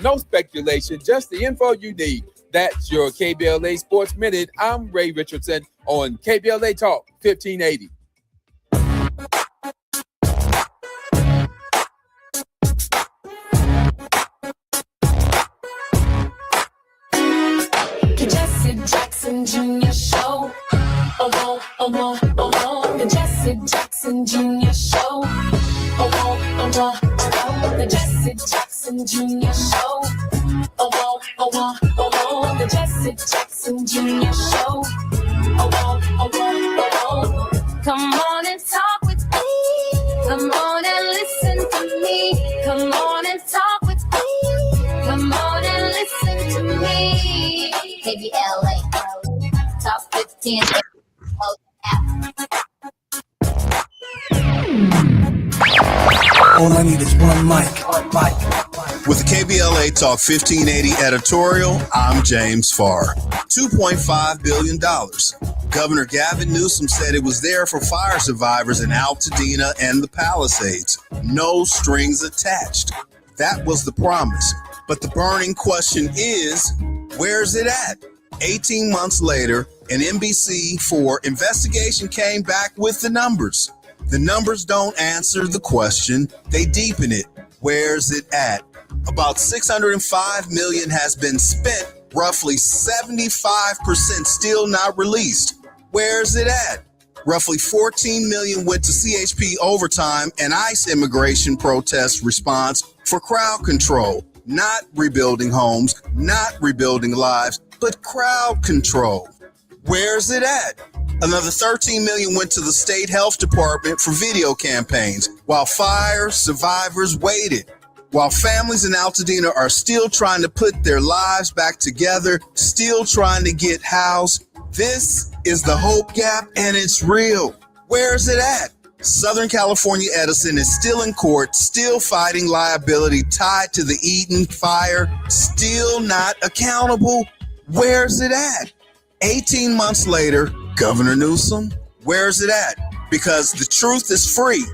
no speculation, just the info you need. That's your KBLA Sports Minute. I'm Ray Richardson on KBLA Talk 1580. Jesse Jackson Jr. Show. The Jesse Jackson Jr. Show. The Jesse Jackson Jr. Show. The Jesse Jackson Jr. Show. Come on and talk with me. Come on and listen to me. Come on and talk with me. Come on and listen to me. KBLA Top 15. All I need is one mic. With the KBLA Talk 1580 editorial, I'm James Farr. $2.5 billion. Governor Gavin Newsom said it was there for fire survivors in Altadena and the Palisades. No strings attached. That was the promise. But the burning question is, where's it at? 18 months later, an NBC4 investigation came back with the numbers. The numbers don't answer the question, they deepen it. Where's it at? About $605 million has been spent, roughly 75% still not released. Where's it at? Roughly $14 million went to CHP overtime and ICE immigration protest response for crowd control. Not rebuilding homes, not rebuilding lives, but crowd control. Where's it at? Another $13 million went to the state health department for video campaigns while fire survivors waited. While families in Altadena are still trying to put their lives back together, still trying to get housed, this is the hope gap and it's real. Where's it at? Southern California Edison is still in court, still fighting liability tied to the Eden fire, still not accountable. Where's it at? 18 months later, Governor Newsom, where's it at? Because the truth is free,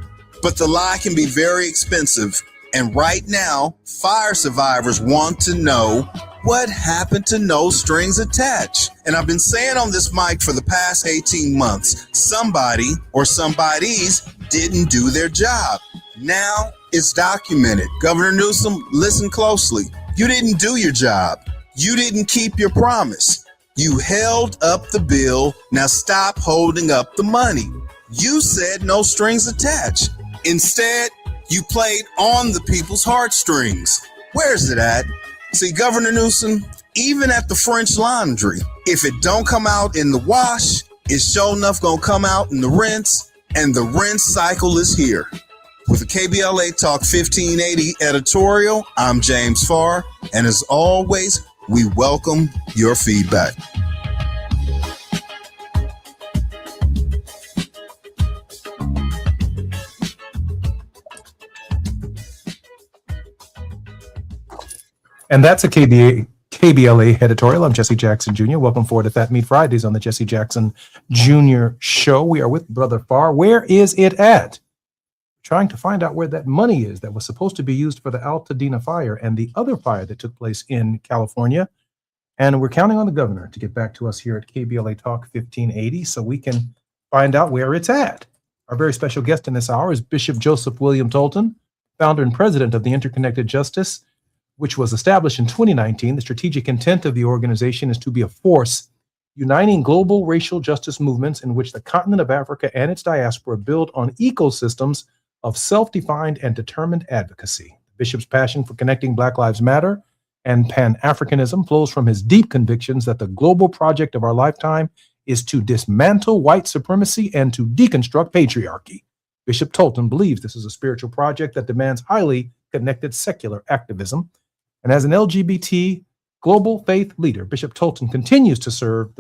but the lie can be very expensive. And right now, fire survivors want to know what happened to no strings attached. And I've been saying on this mic for the past 18 months, somebody or somebodies didn't do their job. Now it's documented. Governor Newsom, listen closely. You didn't do your job. You didn't keep your promise. You held up the bill. Now stop holding up the money. You said no strings attached. Instead, you played on the people's heartstrings. Where's it at? See, Governor Newsom, even at the French Laundry, if it don't come out in the wash, it's sure enough gonna come out in the rinse, and the rinse cycle is here. With the KBLA Talk 1580 editorial, I'm James Farr, and as always, we welcome your feedback. And that's a KBLA editorial. I'm Jesse Jackson Jr. Welcome forward to Fat Meat Fridays on the Jesse Jackson Jr. Show. We are with Brother Farr. Where is it at? Trying to find out where that money is that was supposed to be used for the Altadena fire and the other fire that took place in California. And we're counting on the governor to get back to us here at KBLA Talk 1580 so we can find out where it's at. Our very special guest in this hour is Bishop Joseph William Tolton, founder and president of the Interconnected Justice, which was established in 2019. The strategic intent of the organization is to be a force uniting global racial justice movements in which the continent of Africa and its diaspora build on ecosystems of self-defined and determined advocacy. The bishop's passion for connecting Black Lives Matter and Pan-Africanism flows from his deep convictions that the global project of our lifetime is to dismantle white supremacy and to deconstruct patriarchy. Bishop Tolton believes this is a spiritual project that demands highly connected secular activism. And as an LGBT global faith leader, Bishop Tolton continues to serve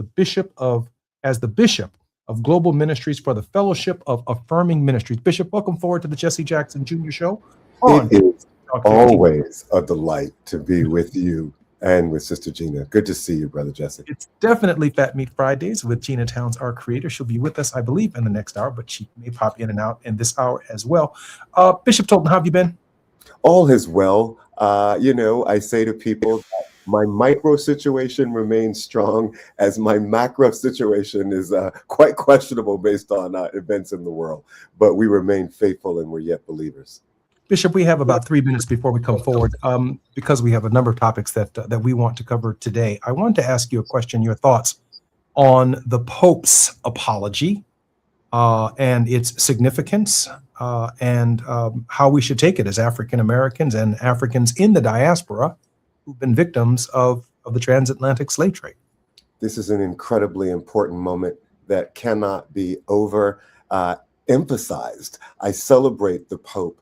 as the bishop of global ministries for the Fellowship of Affirming Ministries. Bishop, welcome forward to the Jesse Jackson Jr. Show. It is always a delight to be with you and with Sister Gina. Good to see you, Brother Jesse. It's definitely Fat Meat Fridays with Gina Towns, our creator. She'll be with us, I believe, in the next hour, but she may pop in and out in this hour as well. Bishop Tolton, how have you been? All is well. I say to people, my micro situation remains strong as my macro situation is quite questionable based on events in the world. But we remain faithful and we're yet believers. Bishop, we have about 3 minutes before we come forward because we have a number of topics that we want to cover today. I wanted to ask you a question, your thoughts on the Pope's apology and its significance and how we should take it as African Americans and Africans in the diaspora who've been victims of the transatlantic slave trade. This is an incredibly important moment that cannot be emphasized. I celebrate the Pope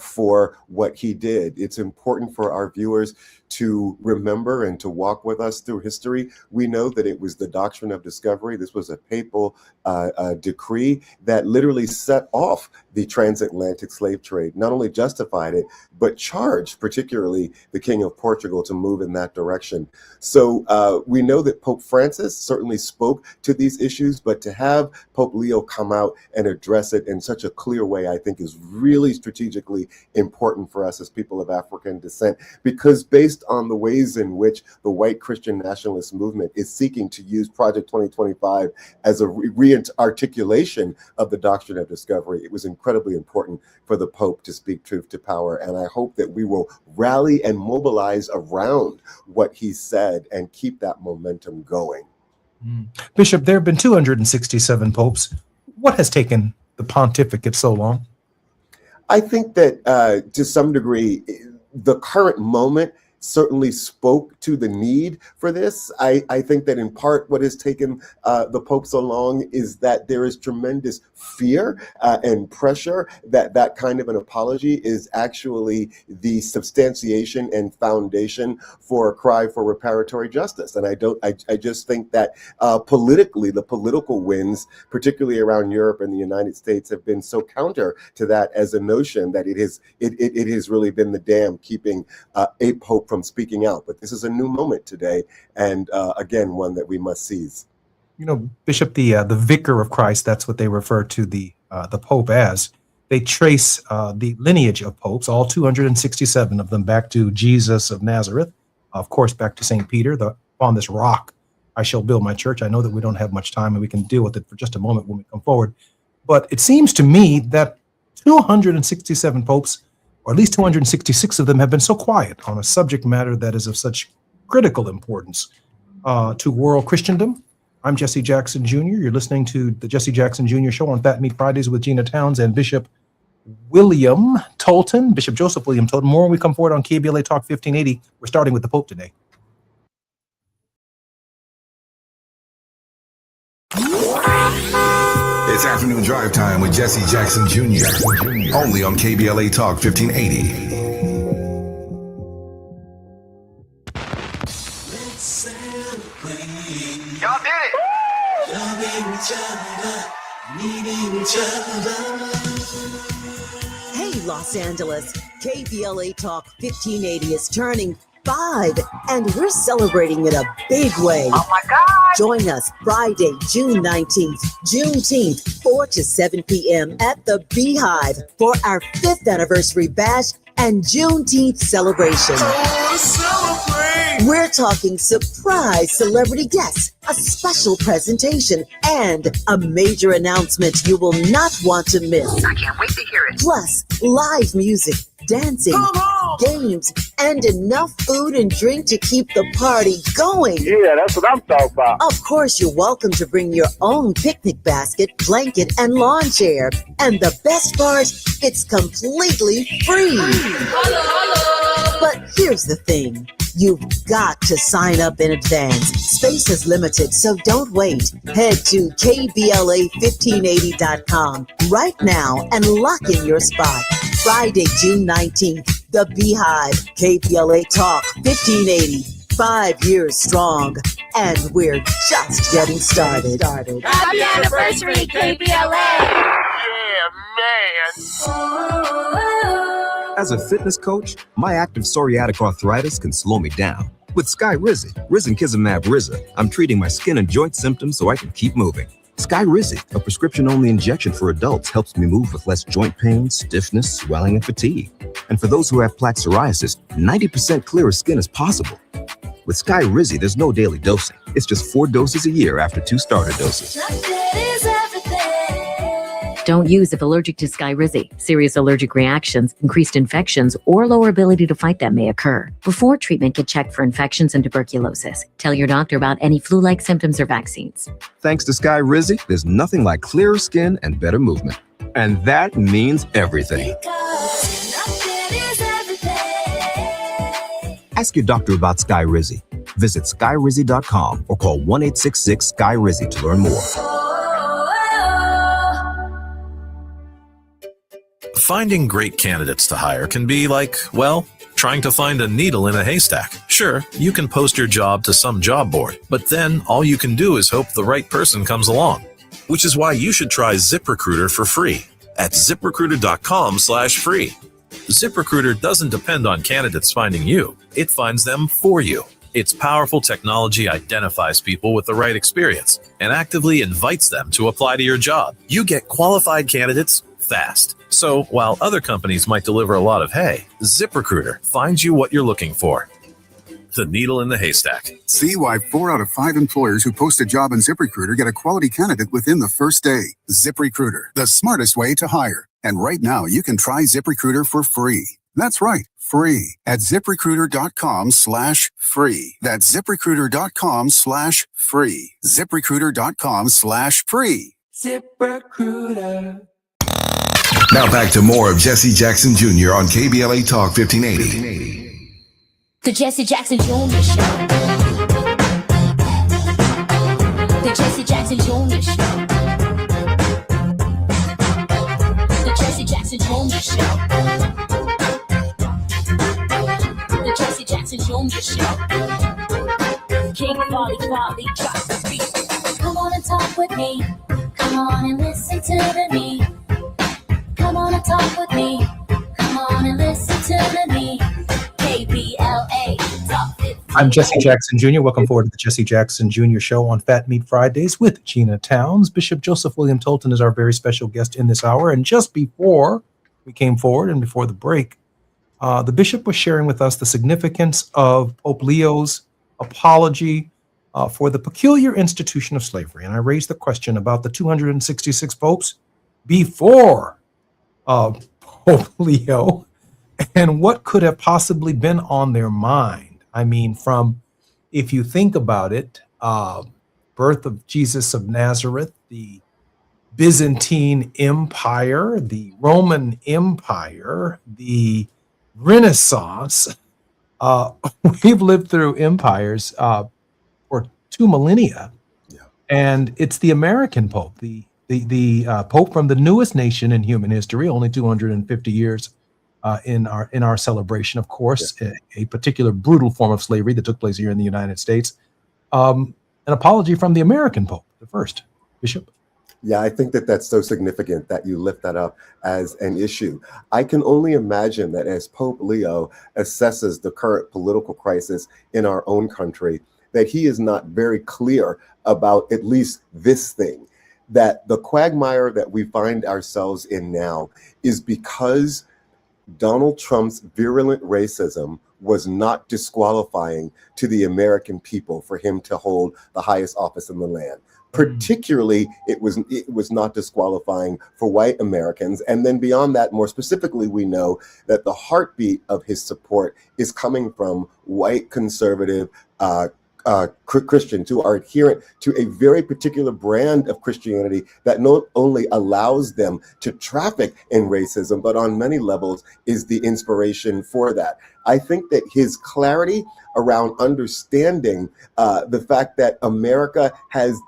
for what he did. It's important for our viewers to remember and to walk with us through history. We know that it was the doctrine of discovery. This was a papal decree that literally set off the transatlantic slave trade, not only justified it, but charged particularly the King of Portugal to move in that direction. So we know that Pope Francis certainly spoke to these issues, but to have Pope Leo come out and address it in such a clear way, I think is really strategically important for us as people of African descent, because based on the ways in which the white Christian nationalist movement is seeking to use Project 2025 as a re-articulation of the doctrine of discovery, it was incredibly important for the Pope to speak truth to power. And I hope that we will rally and mobilize around what he said and keep that momentum going. Bishop, there have been 267 popes. What has taken the pontificate so long? I think that to some degree, the current moment certainly spoke to the need for this. I think that in part what has taken the Pope so long is that there is tremendous fear and pressure that that kind of an apology is actually the substantiation and foundation for a cry for reparatory justice. And I just think that politically, the political winds, particularly around Europe and the United States, have been so counter to that as a notion that it has really been the dam keeping a Pope from speaking out. But this is a new moment today, and again, one that we must seize. You know, Bishop, the vicar of Christ, that's what they refer to the Pope as. They trace the lineage of popes, all 267 of them, back to Jesus of Nazareth, of course, back to St. Peter. On this rock I shall build my church. I know that we don't have much time and we can deal with it for just a moment when we come forward. But it seems to me that 267 popes, or at least 266 of them, have been so quiet on a subject matter that is of such critical importance to world Christendom. I'm Jesse Jackson Jr. You're listening to the Jesse Jackson Jr. Show on Fat Meat Fridays with Gina Towns and Bishop William Tolton, Bishop Joseph William Tolton. More when we come forward on KBLA Talk 1580. We're starting with the Pope today. It's afternoon drive time with Jesse Jackson Jr. Only on KBLA Talk 1580. Y'all did it! Hey, Los Angeles, KBLA Talk 1580 is turning 5, and we're celebrating in a big way. Oh my God! Join us Friday, June 19th, Juneteenth, 4 to 7 p.m. at the Beehive for our 5th anniversary bash and Juneteenth celebration. We're talking surprise celebrity guests, a special presentation, and a major announcement you will not want to miss. I can't wait to hear it. Plus, live music, dancing, games, and enough food and drink to keep the party going. Yeah, that's what I'm talking about. Of course, you're welcome to bring your own picnic basket, blanket, and lawn chair. And the best part, it's completely free. But here's the thing. You've got to sign up in advance. Space is limited, so don't wait. Head to KBLA1580.com right now and lock in your spot. Friday, June 19th, the Beehive, KBLA Talk 1580. 5 years strong, and we're just getting started. Happy anniversary, KBLA! Yeah, man. As a fitness coach, my active psoriatic arthritis can slow me down. With Skyrizi, Risankizumab Riza, I'm treating my skin and joint symptoms so I can keep moving. Skyrizi, a prescription-only injection for adults, helps me move with less joint pain, stiffness, swelling, and fatigue. And for those who have plaque psoriasis, 90% clearer skin is possible. With Skyrizi, there's no daily dosing. It's just 4 doses a year after 2 starter doses. Don't use if allergic to Skyrizi. Serious allergic reactions, increased infections, or lower ability to fight them may occur. Before treatment, get checked for infections and tuberculosis. Tell your doctor about any flu-like symptoms or vaccines. Thanks to Skyrizi, there's nothing like clearer skin and better movement. And that means everything. Ask your doctor about Skyrizi. Visit skyrizi.com or call 1-866-SKY-RIZZI to learn more. Finding great candidates to hire can be like, well, trying to find a needle in a haystack. Sure, you can post your job to some job board, but then all you can do is hope the right person comes along. Which is why you should try ZipRecruiter for free at ZipRecruiter.com/free. ZipRecruiter doesn't depend on candidates finding you. It finds them for you. Its powerful technology identifies people with the right experience and actively invites them to apply to your job. You get qualified candidates fast. So while other companies might deliver a lot of hay, ZipRecruiter finds you what you're looking for. The needle in the haystack. See why 4 out of 5 employers who post a job on ZipRecruiter get a quality candidate within the first day. ZipRecruiter, the smartest way to hire. And right now, you can try ZipRecruiter for free. That's right, free at ZipRecruiter.com/free. That's ZipRecruiter.com/free. ZipRecruiter.com/free. ZipRecruiter. Now back to more of Jesse Jackson Jr. on KBLA Talk 1580. The Jesse Jackson Jr. Show. The Jesse Jackson Jr. Show. The Jesse Jackson Jr. Show. The Jesse Jackson Jr. Show. King Volley, drop the beat. Come on and talk with me. Come on and listen to me. Come on and talk with me. Come on and listen to me. KBLA Talk 1580. I'm Jesse Jackson Jr. Welcome forward to the Jesse Jackson Jr. Show on Fat Meat Fridays with Gina Towns. Bishop Joseph William Tolton is our very special guest in this hour. And just before we came forward and before the break, the bishop was sharing with us the significance of Pope Leo's apology for the peculiar institution of slavery. And I raised the question about the 266 popes before Pope Leo and what could have possibly been on their mind. I mean, from, if you think about it, birth of Jesus of Nazareth, the Byzantine Empire, the Roman Empire, the Renaissance. We've lived through empires for 2 millennia, and it's the American Pope, the Pope from the newest nation in human history, only 250 years in our celebration, of course, a particular brutal form of slavery that took place here in the United States. An apology from the American Pope, the first. Bishop? Yeah, I think that that's so significant that you lift that up as an issue. I can only imagine that as Pope Leo assesses the current political crisis in our own country, that he is not very clear about at least this thing, that the quagmire that we find ourselves in now is because Donald Trump's virulent racism was not disqualifying to the American people for him to hold the highest office in the land. Particularly, it was not disqualifying for white Americans. And then beyond that, more specifically, we know that the heartbeat of his support is coming from white conservative Christians who are adherent to a very particular brand of Christianity that not only allows them to traffic in racism, but on many levels is the inspiration for that. I think that his clarity around understanding the fact that America has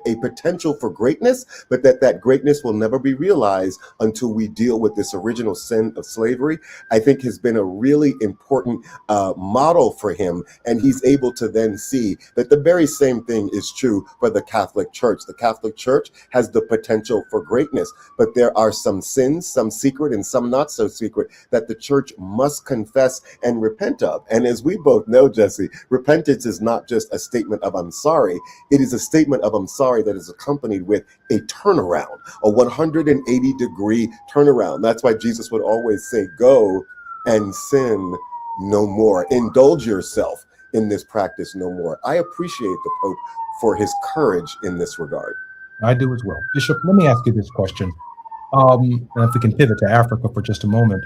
a potential for greatness, but that greatness will never be realized until we deal with this original sin of slavery, I think has been a really important model for him. And he's able to then see that the very same thing is true for the Catholic Church. The Catholic Church has the potential for greatness, but there are some sins, some secret and some not so secret, that the church must confess and repent of. And as we both know, Jesse, repentance is not just a statement of I'm sorry, it is a statement of job, I'm sorry, that is accompanied with a turnaround, a 180-degree turnaround. That's why Jesus would always say, go and sin no more. Indulge yourself in this practice no more. I appreciate the Pope for his courage in this regard. I do as well. Bishop, let me ask you this question. And if we can pivot to Africa for just a moment.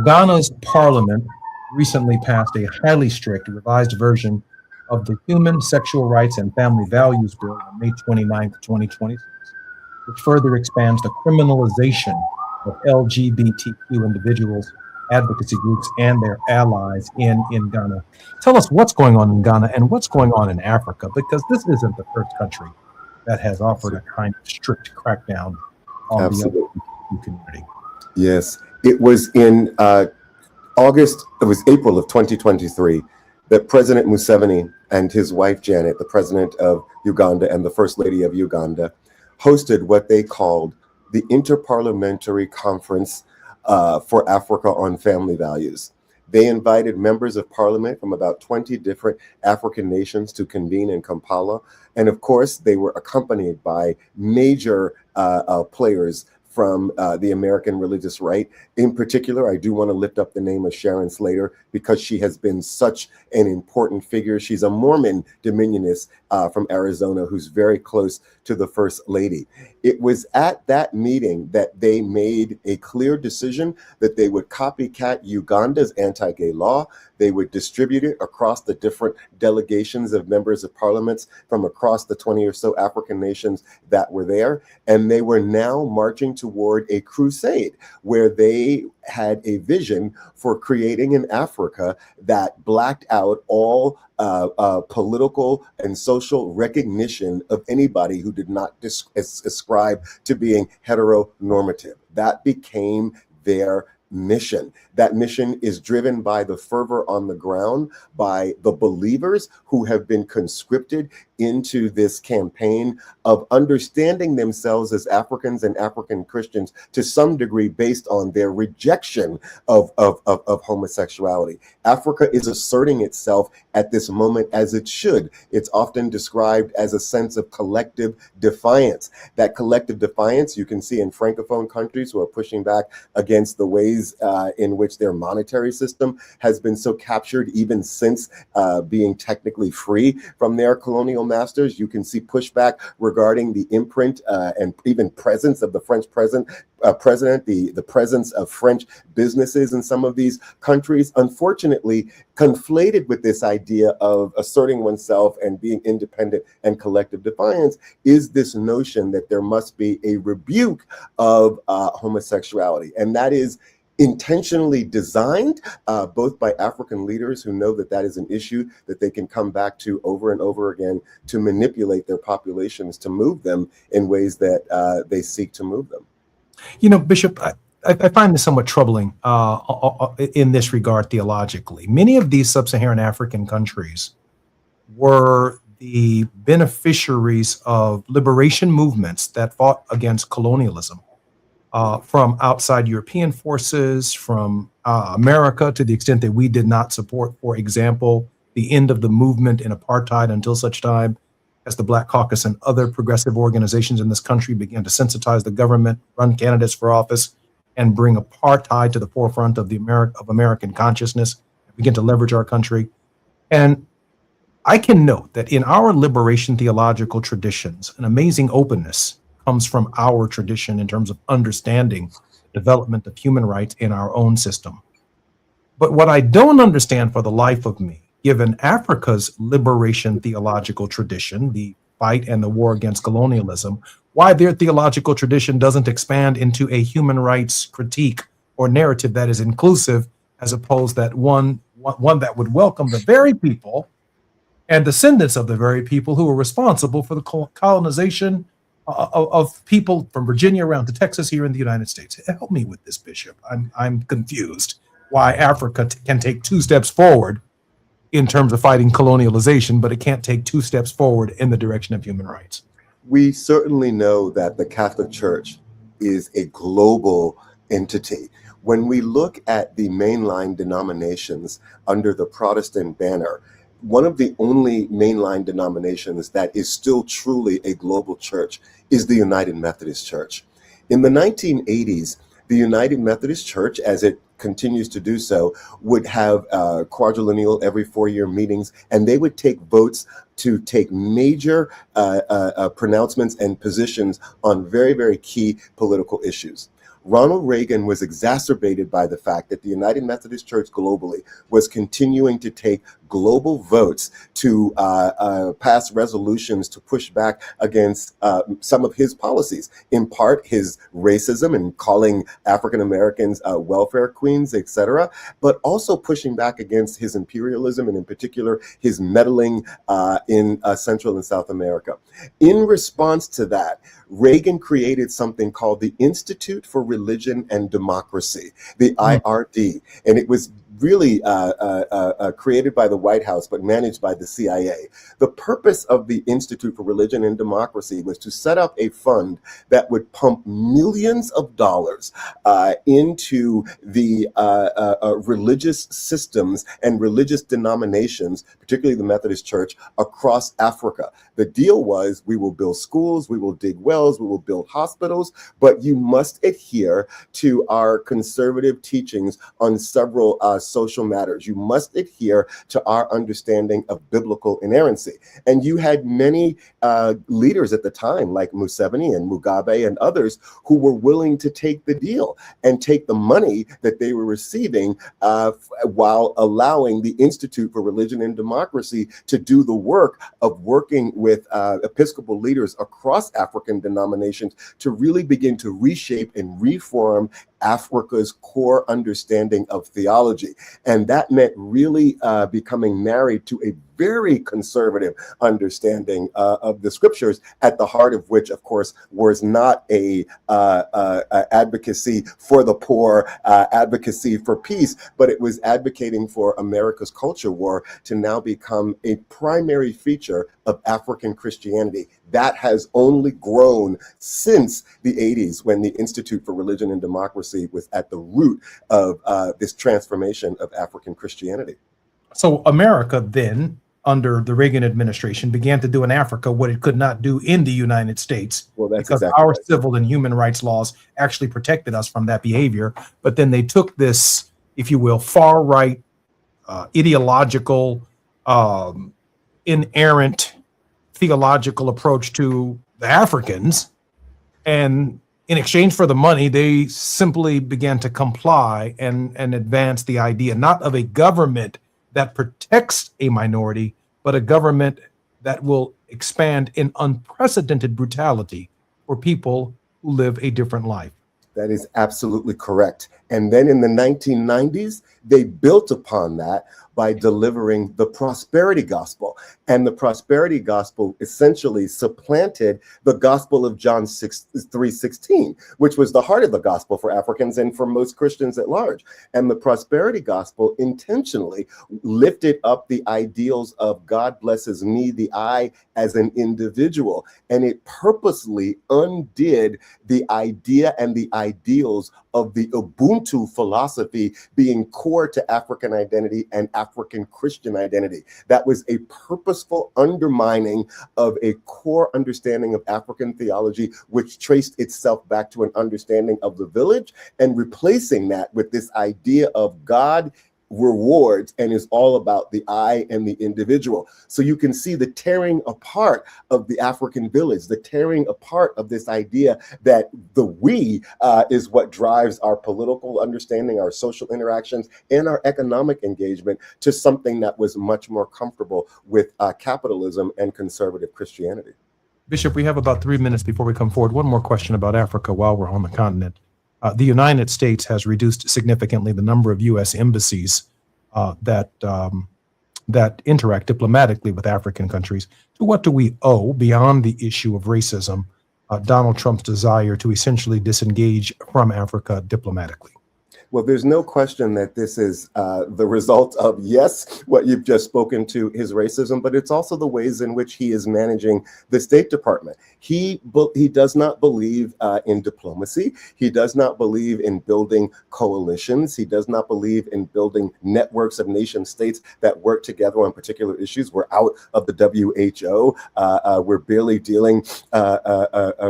Ghana's parliament recently passed a highly strict revised version of the Human Sexual Rights and Family Values Bill on May 29, 2026, which further expands the criminalization of LGBTQ individuals, advocacy groups, and their allies in Ghana. Tell us what's going on in Ghana and what's going on in Africa, because this isn't the first country that has offered a kind of strict crackdown on Absolutely. the LGBTQ community. Yes, it was in April of 2023 that President Museveni and his wife Janet, the president of Uganda and the first lady of Uganda, hosted what they called the Interparliamentary Conference for Africa on Family Values. They invited members of parliament from about 20 different African nations to convene in Kampala. And of course, they were accompanied by major players from the American religious right. In particular, I do want to lift up the name of Sharon Slater because she has been such an important figure. She's a Mormon dominionist from Arizona who's very close to the First Lady. It was at that meeting that they made a clear decision that they would copycat Uganda's anti-gay law. They would distribute it across the different delegations of members of parliaments from across the 20 or so African nations that were there. And they were now marching toward a crusade where they had a vision for creating an Africa that blacked out all political and social recognition of anybody who did not ascribe to being heteronormative. That became their mission. That mission is driven by the fervor on the ground, by the believers who have been conscripted into this campaign of understanding themselves as Africans and African Christians to some degree based on their rejection of homosexuality. Africa is asserting itself at this moment as it should. It's often described as a sense of collective defiance. That collective defiance you can see in Francophone countries who are pushing back against the ways in which their monetary system has been so captured even since being technically free from their colonial masters. You can see pushback regarding the imprint and even presence of the French president, the presence of French businesses in some of these countries, unfortunately conflated with this idea of asserting oneself and being independent and collective defiance is this notion that there must be a rebuke of homosexuality. And that is intentionally designed both by African leaders who know that that is an issue that they can come back to over and over again to manipulate their populations to move them in ways that they seek to move them. You know, Bishop, I find this somewhat troubling in this regard theologically. Many of these sub-Saharan African countries were the beneficiaries of liberation movements that fought against colonialism. From outside European forces, from America, to the extent that we did not support, for example, the end of the movement in apartheid until such time as the Black Caucus and other progressive organizations in this country began to sensitize the government, run candidates for office, and bring apartheid to the forefront of American consciousness, and begin to leverage our country. And I can note that in our liberation theological traditions, an amazing openness comes from our tradition in terms of understanding the development of human rights in our own system. But what I don't understand for the life of me, given Africa's liberation theological tradition, the fight and the war against colonialism, why their theological tradition doesn't expand into a human rights critique or narrative that is inclusive, as opposed that one that would welcome the very people and descendants of the very people who were responsible for the colonization of people from Virginia around to Texas here in the United States. Help me with this, Bishop. I'm confused why Africa can take 2 steps forward in terms of fighting colonialization, but it can't take 2 steps forward in the direction of human rights. We certainly know that the Catholic Church is a global entity. When we look at the mainline denominations under the Protestant banner, one of the only mainline denominations that is still truly a global church is the United Methodist Church. In the 1980s, the United Methodist Church, as it continues to do so, would have quadrennial every 4-year meetings, and they would take votes to take major pronouncements and positions on very, very key political issues. Ronald Reagan was exacerbated by the fact that the United Methodist Church globally was continuing to take global votes to pass resolutions to push back against some of his policies, in part his racism and calling African Americans welfare queens, etc., but also pushing back against his imperialism and in particular his meddling in Central and South America. In response to that, Reagan created something called the Institute for Religion and Democracy, the IRD, and it was really created by the White House, but managed by the CIA. The purpose of the Institute for Religion and Democracy was to set up a fund that would pump millions of dollars into the religious systems and religious denominations, particularly the Methodist Church, across Africa. The deal was, we will build schools, we will dig wells, we will build hospitals, but you must adhere to our conservative teachings on several social matters. You must adhere to our understanding of biblical inerrancy. And you had many leaders at the time, like Museveni and Mugabe and others, who were willing to take the deal and take the money that they were receiving while allowing the Institute for Religion and Democracy to do the work of working with Episcopal leaders across African denominations to really begin to reshape and reform Africa's core understanding of theology. And that meant really becoming married to a very conservative understanding of the scriptures, at the heart of which, of course, was not a advocacy for the poor, advocacy for peace, but it was advocating for America's culture war to now become a primary feature of African Christianity. That has only grown since the 80s, when the Institute for Religion and Democracy was at the root of this transformation of African Christianity. So America then, under the Reagan administration, began to do in Africa what it could not do in the United States, because our civil and human rights laws actually protected us from that behavior. But then they took this, if you will, far right, ideological, inerrant theological approach to the Africans, and in exchange for the money, they simply began to comply and advance the idea not of a government that protects a minority, but a government that will expand in unprecedented brutality for people who live a different life. That is absolutely correct. And then in the 1990s, they built upon that by delivering the prosperity gospel. And the prosperity gospel essentially supplanted the gospel of John 3:16, which was the heart of the gospel for Africans and for most Christians at large. And the prosperity gospel intentionally lifted up the ideals of God blesses me, the I, as an individual. And it purposely undid the idea and the ideals of the Ubuntu philosophy being core to African identity and African Christian identity. That was a purposeful undermining of a core understanding of African theology, which traced itself back to an understanding of the village, and replacing that with this idea of God rewards and is all about the I and the individual. So you can see the tearing apart of the African village, the tearing apart of this idea that the we is what drives our political understanding, our social interactions, and our economic engagement to something that was much more comfortable with capitalism and conservative Christianity. Bishop, we have about 3 minutes before we come forward. One more question about Africa while we're on the continent. The United States has reduced significantly the number of U.S. embassies that interact diplomatically with African countries. To what do we owe, beyond the issue of racism, Donald Trump's desire to essentially disengage from Africa diplomatically? Well, there's no question that this is the result of, yes, what you've just spoken to, his racism, but it's also the ways in which he is managing the State Department. He does not believe in diplomacy. He does not believe in building coalitions. He does not believe in building networks of nation states that work together on particular issues. We're out of the WHO. We're barely dealing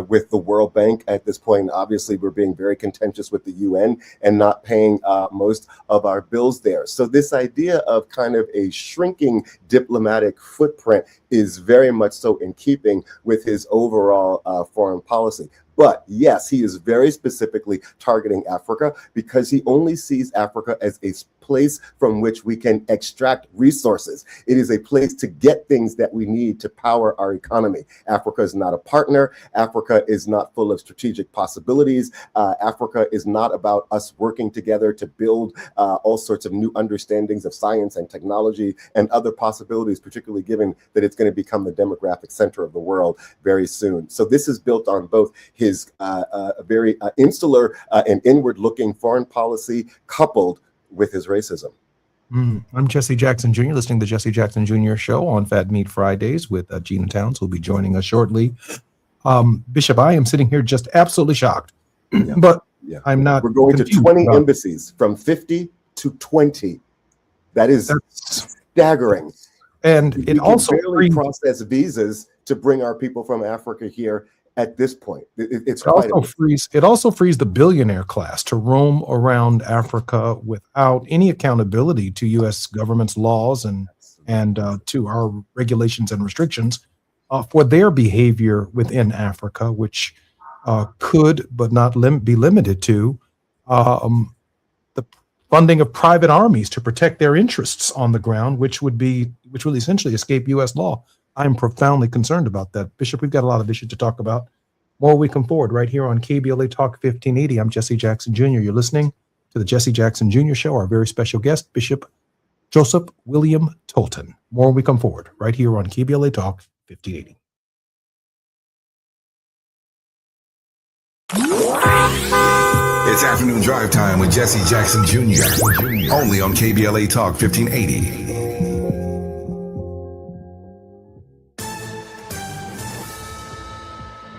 with the World Bank at this point. Obviously, we're being very contentious with the UN and not paying most of our bills there. So this idea of kind of a shrinking diplomatic footprint is very much so in keeping with his overall foreign policy. But yes, he is very specifically targeting Africa because he only sees Africa as a place from which we can extract resources. It is a place to get things that we need to power our economy. Africa is not a partner. Africa is not full of strategic possibilities. Africa is not about us working together to build all sorts of new understandings of science and technology and other possibilities, particularly given that it's going to become the demographic center of the world very soon. So this is built on both his very insular and inward-looking foreign policy coupled with his racism. I'm Jesse Jackson Jr., listening to the Jesse Jackson Jr. Show on Fat Meat Fridays with Gina Towns, who'll be joining us shortly. Bishop, I am sitting here just absolutely shocked, but I'm not. We're going to 20 embassies, from 50 to 20. That's staggering. And it also barely process visas to bring our people from Africa here. At this point, it also frees the billionaire class to roam around Africa without any accountability to U.S. government's laws and to our regulations and restrictions for their behavior within Africa, which could but not be limited to the funding of private armies to protect their interests on the ground, which would essentially escape U.S. law. I'm profoundly concerned about that. Bishop, we've got a lot of issues to talk about. More we come forward right here on KBLA Talk 1580. I'm Jesse Jackson Jr. You're listening to the Jesse Jackson Jr. Show. Our very special guest, Bishop Joseph William Tolton. More we come forward right here on KBLA Talk 1580. It's afternoon drive time with Jesse Jackson Jr. Only on KBLA Talk 1580.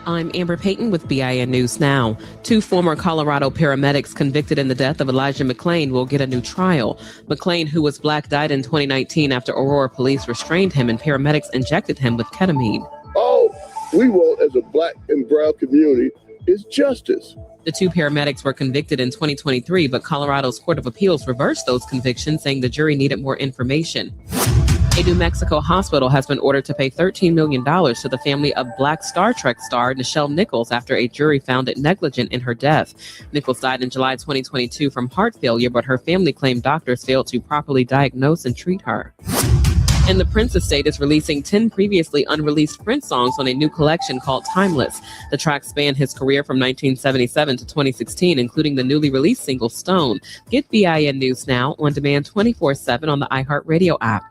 I'm Amber Payton with BIN News Now. 2 former Colorado paramedics convicted in the death of Elijah McClain will get a new trial. McClain, who was black, died in 2019 after Aurora police restrained him and paramedics injected him with ketamine. All we want as a black and brown community is justice. The 2 paramedics were convicted in 2023, but Colorado's Court of Appeals reversed those convictions, saying the jury needed more information. A New Mexico hospital has been ordered to pay $13 million to the family of Black Star Trek star Nichelle Nichols after a jury found it negligent in her death. Nichols died in July 2022 from heart failure, but her family claimed doctors failed to properly diagnose and treat her. And the Prince estate is releasing 10 previously unreleased Prince songs on a new collection called Timeless. The tracks span his career from 1977 to 2016, including the newly released single Stone. Get BIN News Now on demand 24/7 on the iHeartRadio app.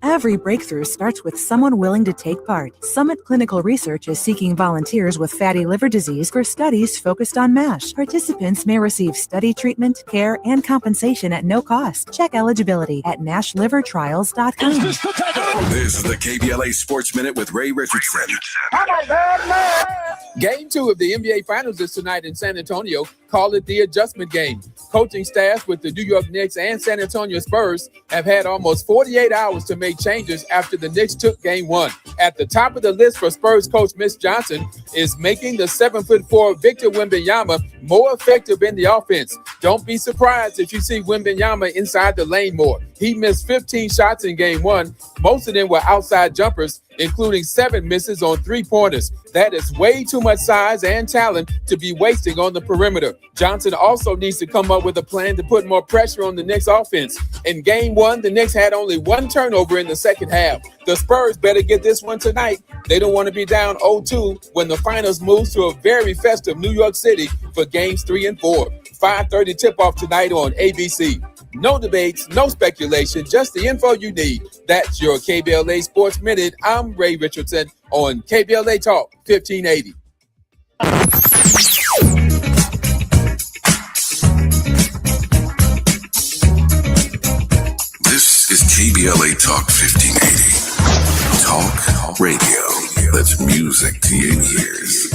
Every breakthrough starts with someone willing to take part. Summit Clinical Research is seeking volunteers with fatty liver disease for studies focused on MASH. Participants may receive study treatment, care, and compensation at no cost. Check eligibility at NASHlivertrials.com. This is the KBLA Sports Minute with Ray Richardson. Game 2 of the NBA Finals is tonight in San Antonio. Call it the adjustment game. Coaching staffs with the New York Knicks and San Antonio Spurs have had almost 48 hours to make changes after the Knicks took Game 1. At the top of the list for Spurs coach Mitch Johnson is making the 7'4" Victor Wembanyama more effective in the offense. Don't be surprised if you see Wembanyama inside the lane more. He missed 15 shots in Game 1. Most of them were outside jumpers, including 7 misses on 3-pointers. That is way too much size and talent to be wasting on the perimeter. Johnson also needs to come up with a plan to put more pressure on the Knicks offense. In Game 1, the Knicks had only 1 turnover in the second half. The Spurs better get this one tonight. They don't want to be down 0-2 when the finals moves to a very festive New York City for Games 3 and 4. 5:30 tip-off tonight on ABC. No debates, no speculation, just the info you need. That's your KBLA Sports Minute. I'm Ray Richardson on KBLA Talk 1580. KBLA Talk 1580. Talk radio. That's music to your ears.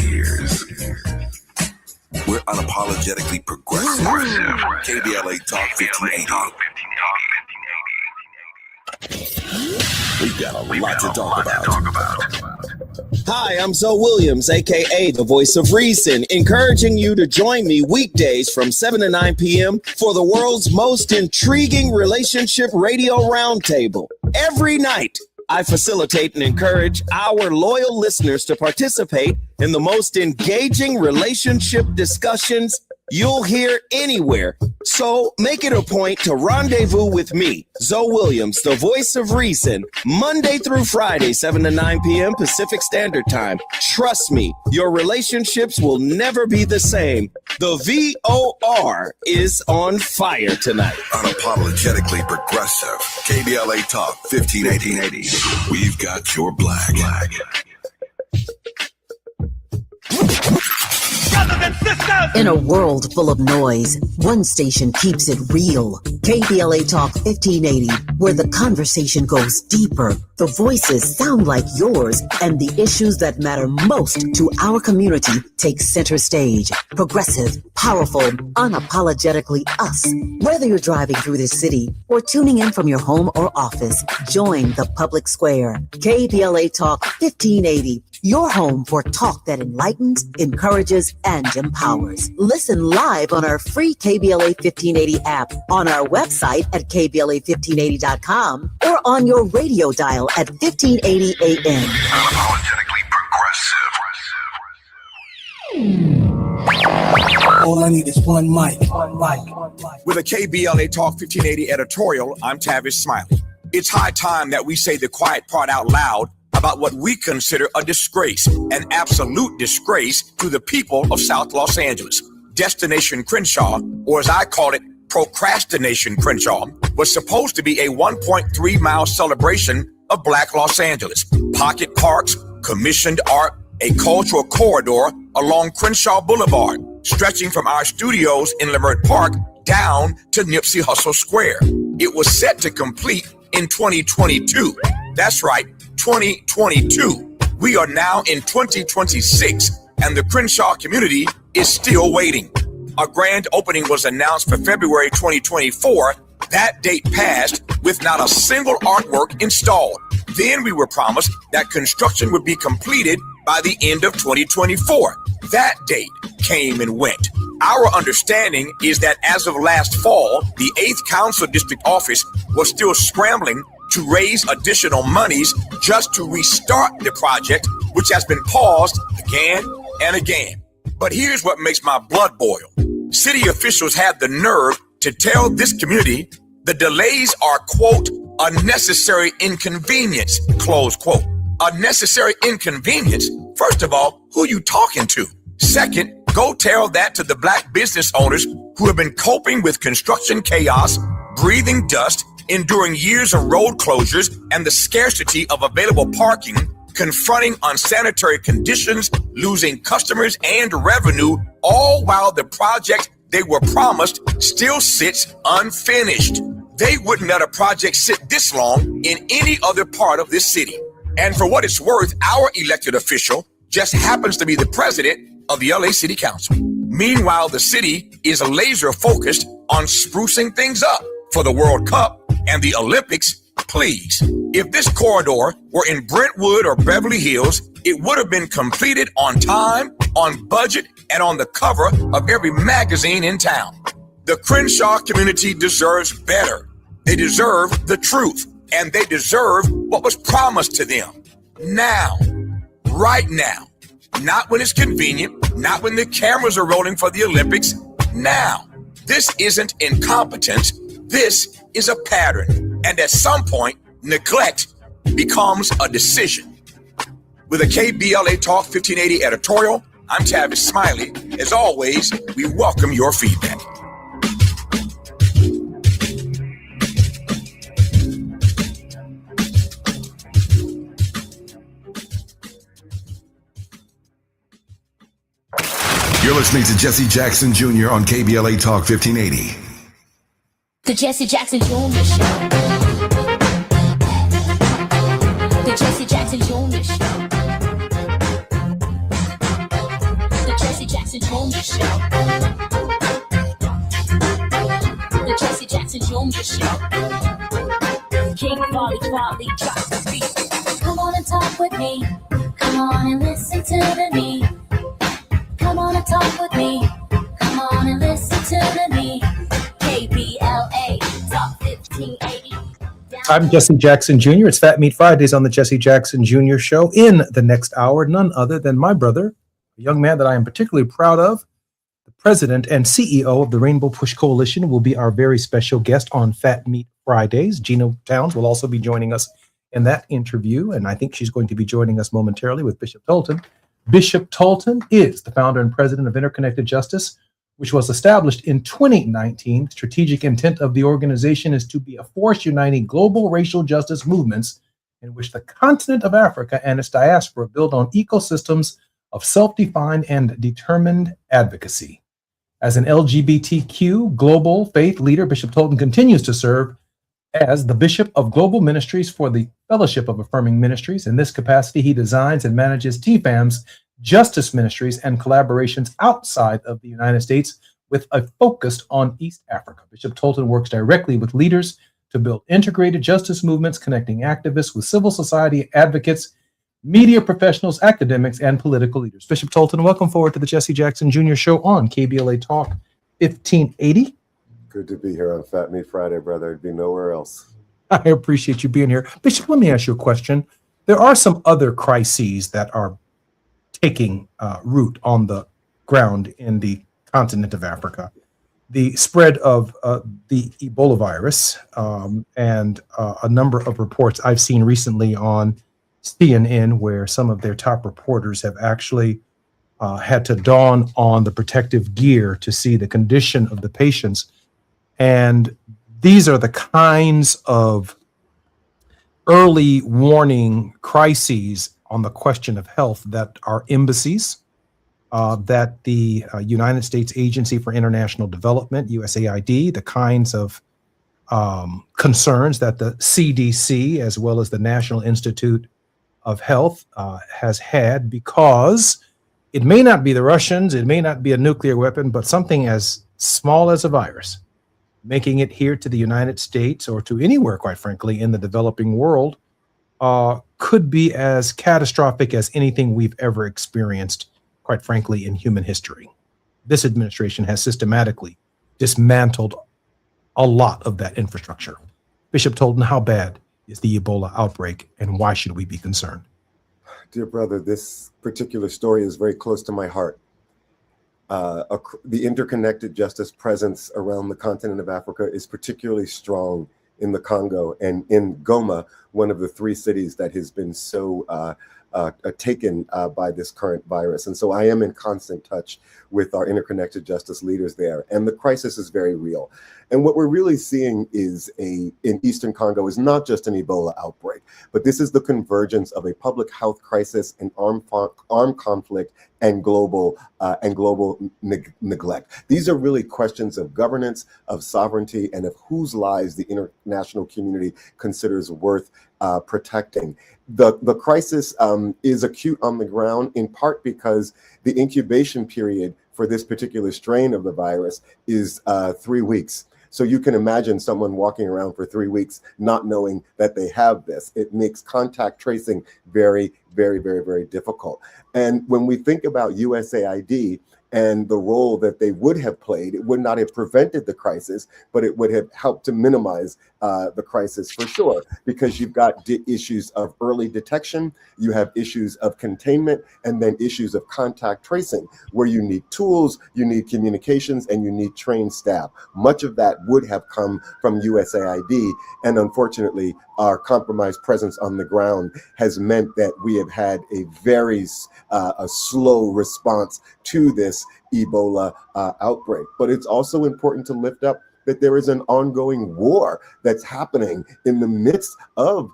We're unapologetically progressive. KBLA Talk 1580. We've got a lot to talk about. Hi, I'm Zoe Williams, aka the Voice of Reason, encouraging you to join me weekdays from 7 to 9 p.m. for the world's most intriguing relationship radio roundtable. Every night, I facilitate and encourage our loyal listeners to participate in the most engaging relationship discussions you'll hear anywhere. So make it a point to rendezvous with me, Zoe Williams, the Voice of Reason, Monday through Friday, 7 to 9 p.m. Pacific Standard Time. Trust me, your relationships will never be the same. The VOR is on fire tonight. Unapologetically progressive. KBLA Talk 1580. We've got your black. In a world full of noise, one station keeps it real. KBLA Talk 1580, where the conversation goes deeper, the voices sound like yours, and the issues that matter most to our community take center stage. Progressive, powerful, unapologetically us. Whether you're driving through the city or tuning in from your home or office, join the public square. KBLA Talk 1580. Your home for talk that enlightens, encourages, and empowers. Listen live on our free KBLA 1580 app, on our website at KBLA1580.com, or on your radio dial at 1580 AM. Unapologetically progressive. All I need is one mic. With a KBLA Talk 1580 editorial, I'm Tavis Smiley. It's high time that we say the quiet part out loud about what we consider a disgrace, an absolute disgrace to the people of South Los Angeles. Destination Crenshaw, or as I call it, Procrastination Crenshaw, was supposed to be a 1.3-mile celebration of Black Los Angeles. Pocket parks, commissioned art, a cultural corridor along Crenshaw Boulevard, stretching from our studios in Leimert Park down to Nipsey Hussle Square. It was set to complete in 2022. That's right, 2022. We are now in 2026, and the Crenshaw community is still waiting. A grand opening was announced for February 2024. That date passed with not a single artwork installed. Then we were promised that construction would be completed by the end of 2024. That date came and went. Our understanding is that as of last fall, the 8th Council District Office was still scrambling to raise additional monies just to restart the project, which has been paused again and again. But here's what makes my blood boil. City officials had the nerve to tell this community the delays are, quote, a necessary inconvenience, close quote. A necessary inconvenience? First of all, who are you talking to? Second, go tell that to the Black business owners who have been coping with construction chaos, breathing dust, enduring years of road closures and the scarcity of available parking, confronting unsanitary conditions, losing customers and revenue, all while the project they were promised still sits unfinished. They wouldn't let a project sit this long in any other part of this city. And for what it's worth, our elected official just happens to be the president of the LA City Council. Meanwhile, the city is laser focused on sprucing things up for the World Cup and the Olympics. Please, if this corridor were in Brentwood or Beverly Hills, it would have been completed on time, on budget, and on the cover of every magazine in town. The Crenshaw community deserves better. They deserve the truth, and they deserve what was promised to them. Now, right now, not when it's convenient, not when the cameras are rolling for the Olympics. Now, this isn't incompetence. This is a pattern, and at some point, neglect becomes a decision. With a KBLA Talk 1580 editorial, I'm Tavis Smiley. As always, we welcome your feedback. You're listening to Jesse Jackson Jr. on KBLA Talk 1580. The Jesse Jackson Jr. Show. Show. The Jesse Jackson Jr. Show. King Volley drops the beat. Come on and talk with me. Come on and listen to the me. Come on and talk with me. Come on and listen to the me. KBLA Talk 1580. I'm Jesse Jackson Jr. It's Fat Meat Fridays on the Jesse Jackson Jr. Show. In the next hour, none other than my brother, a young man that I am particularly proud of, the president and CEO of the Rainbow Push Coalition, will be our very special guest on Fat Meat Fridays. Gina Towns will also be joining us in that interview, and I think she's going to be joining us momentarily with Bishop Tolton. Bishop Tolton is the founder and president of Interconnected Justice, which was established in 2019. The strategic intent of the organization is to be a force uniting global racial justice movements in which the continent of Africa and its diaspora build on ecosystems of self-defined and determined advocacy. As an LGBTQ global faith leader, Bishop Tolton continues to serve as the Bishop of Global Ministries for the Fellowship of Affirming Ministries. In this capacity, he designs and manages TFAM's justice ministries and collaborations outside of the United States with a focus on East Africa. Bishop Tolton works directly with leaders to build integrated justice movements, connecting activists with civil society advocates, media professionals, academics, and political leaders. Bishop Tolton, welcome forward to the Jesse Jackson Jr. Show on KBLA Talk 1580. Good to be here on Fat Meat Friday, brother. I'd be nowhere else. I appreciate you being here. Bishop, let me ask you a question. There are some other crises that are taking root on the ground in the continent of Africa. The spread of the Ebola virus and a number of reports I've seen recently on CNN where some of their top reporters have actually had to don on the protective gear to see the condition of the patients. And these are the kinds of early warning crises on the question of health that our embassies, that the United States Agency for International Development, USAID, the kinds of concerns that the CDC, as well as the National Institute of Health, has had, because it may not be the Russians, it may not be a nuclear weapon, but something as small as a virus, making it here to the United States or to anywhere, quite frankly, in the developing world, could be as catastrophic as anything we've ever experienced, quite frankly, in human history. This administration has systematically dismantled a lot of that infrastructure. Bishop Tolton, how bad is the Ebola outbreak, and why should we be concerned? Dear brother, this particular story is very close to my heart. The interconnected justice presence around the continent of Africa is particularly strong in the Congo and in Goma, one of the three cities that has been so taken by this current virus. And so I am in constant touch with our interconnected justice leaders there. And the crisis is very real. And what we're really seeing is in Eastern Congo is not just an Ebola outbreak, but this is the convergence of a public health crisis, an armed conflict, and global neglect. These are really questions of governance, of sovereignty, and of whose lives the international community considers worth protecting. The crisis is acute on the ground, in part because the incubation period for this particular strain of the virus is 3 weeks. So you can imagine someone walking around for 3 weeks not knowing that they have this. It makes contact tracing very, very, very, very difficult. And when we think about USAID and the role that they would have played, it would not have prevented the crisis, but it would have helped to minimize the crisis for sure, because you've got issues of early detection, you have issues of containment, and then issues of contact tracing, where you need tools, you need communications, and you need trained staff. Much of that would have come from USAID, and unfortunately, our compromised presence on the ground has meant that we have had a very a slow response to this Ebola outbreak. But it's also important to lift up that there is an ongoing war that's happening in the midst of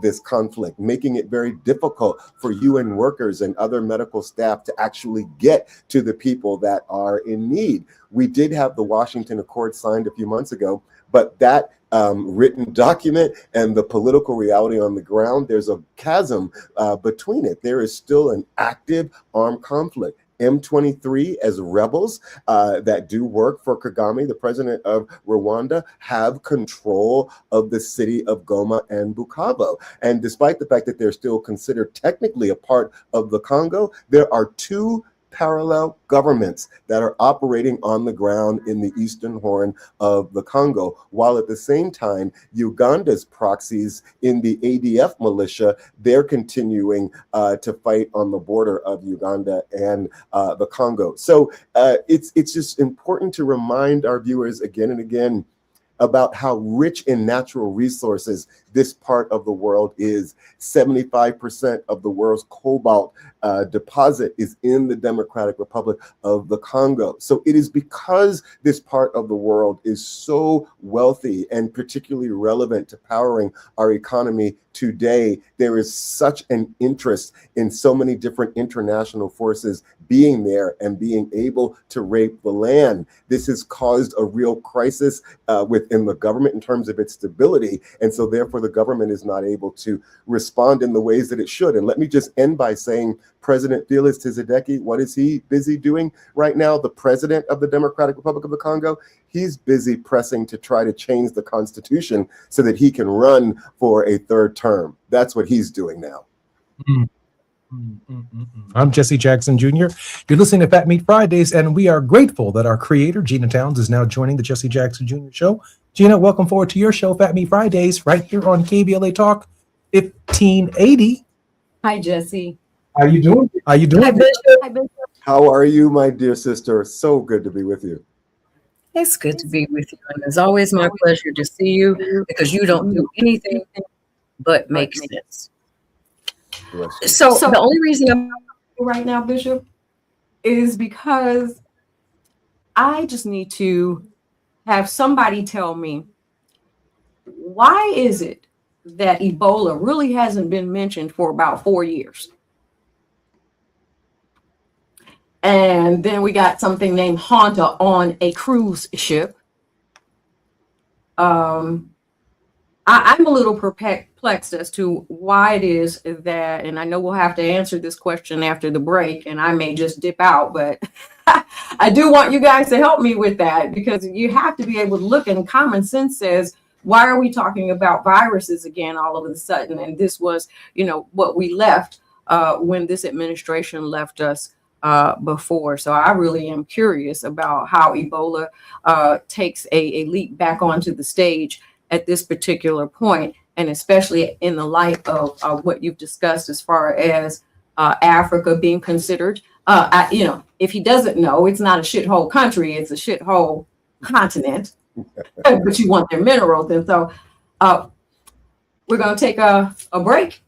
this conflict, making it very difficult for UN workers and other medical staff to actually get to the people that are in need. We did have the Washington Accord signed a few months ago, but that written document and the political reality on the ground, there's a chasm between it. There is still an active armed conflict. M23 as rebels that do work for Kagame, the president of Rwanda, have control of the city of Goma and Bukavu. And despite the fact that they're still considered technically a part of the Congo, there are two parallel governments that are operating on the ground in the eastern horn of the Congo, while at the same time, Uganda's proxies in the ADF militia, they're continuing to fight on the border of Uganda and the Congo. So it's just important to remind our viewers again and again about how rich in natural resources this part of the world is. 75% of the world's cobalt deposit is in the Democratic Republic of the Congo. So it is because this part of the world is so wealthy and particularly relevant to powering our economy today, there is such an interest in so many different international forces being there and being able to rape the land. This has caused a real crisis within the government in terms of its stability. And so therefore the government is not able to respond in the ways that it should. And let me just end by saying President Felix Tshisekedi, what is he busy doing right now? The president of the Democratic Republic of the Congo, he's busy pressing to try to change the constitution so that he can run for a third term. That's what he's doing now. I'm Jesse Jackson Jr. You're listening to Fat Meat Fridays, and we are grateful that our creator, Gina Towns, is now joining the Jesse Jackson Jr. Show. Gina, welcome forward to your show, Fat Meat Fridays, right here on KBLA Talk 1580. Hi, Jesse. How you doing? How you doing? Hi, Bishop. How are you, my dear sister? So good to be with you. It's good to be with you. And it's always my pleasure to see you because you don't do anything but make sense. So the only reason I'm right now, Bishop, is because I just need to have somebody tell me, why is it that Ebola really hasn't been mentioned for about 4 years? And then we got something named Honda on a cruise ship. I'm a little perplexed as to why it is that, and I know we'll have to answer this question after the break, and I may just dip out, but I do want you guys to help me with that, because you have to be able to look, and common sense says, why are we talking about viruses again all of a sudden? And this was, what we left when this administration left us before. So I really am curious about how Ebola takes a leap back onto the stage at this particular point, and especially in the light of what you've discussed as far as Africa being considered. If he doesn't know, it's not a shithole country, it's a shithole continent, but you want their minerals. And so we're going to take a break.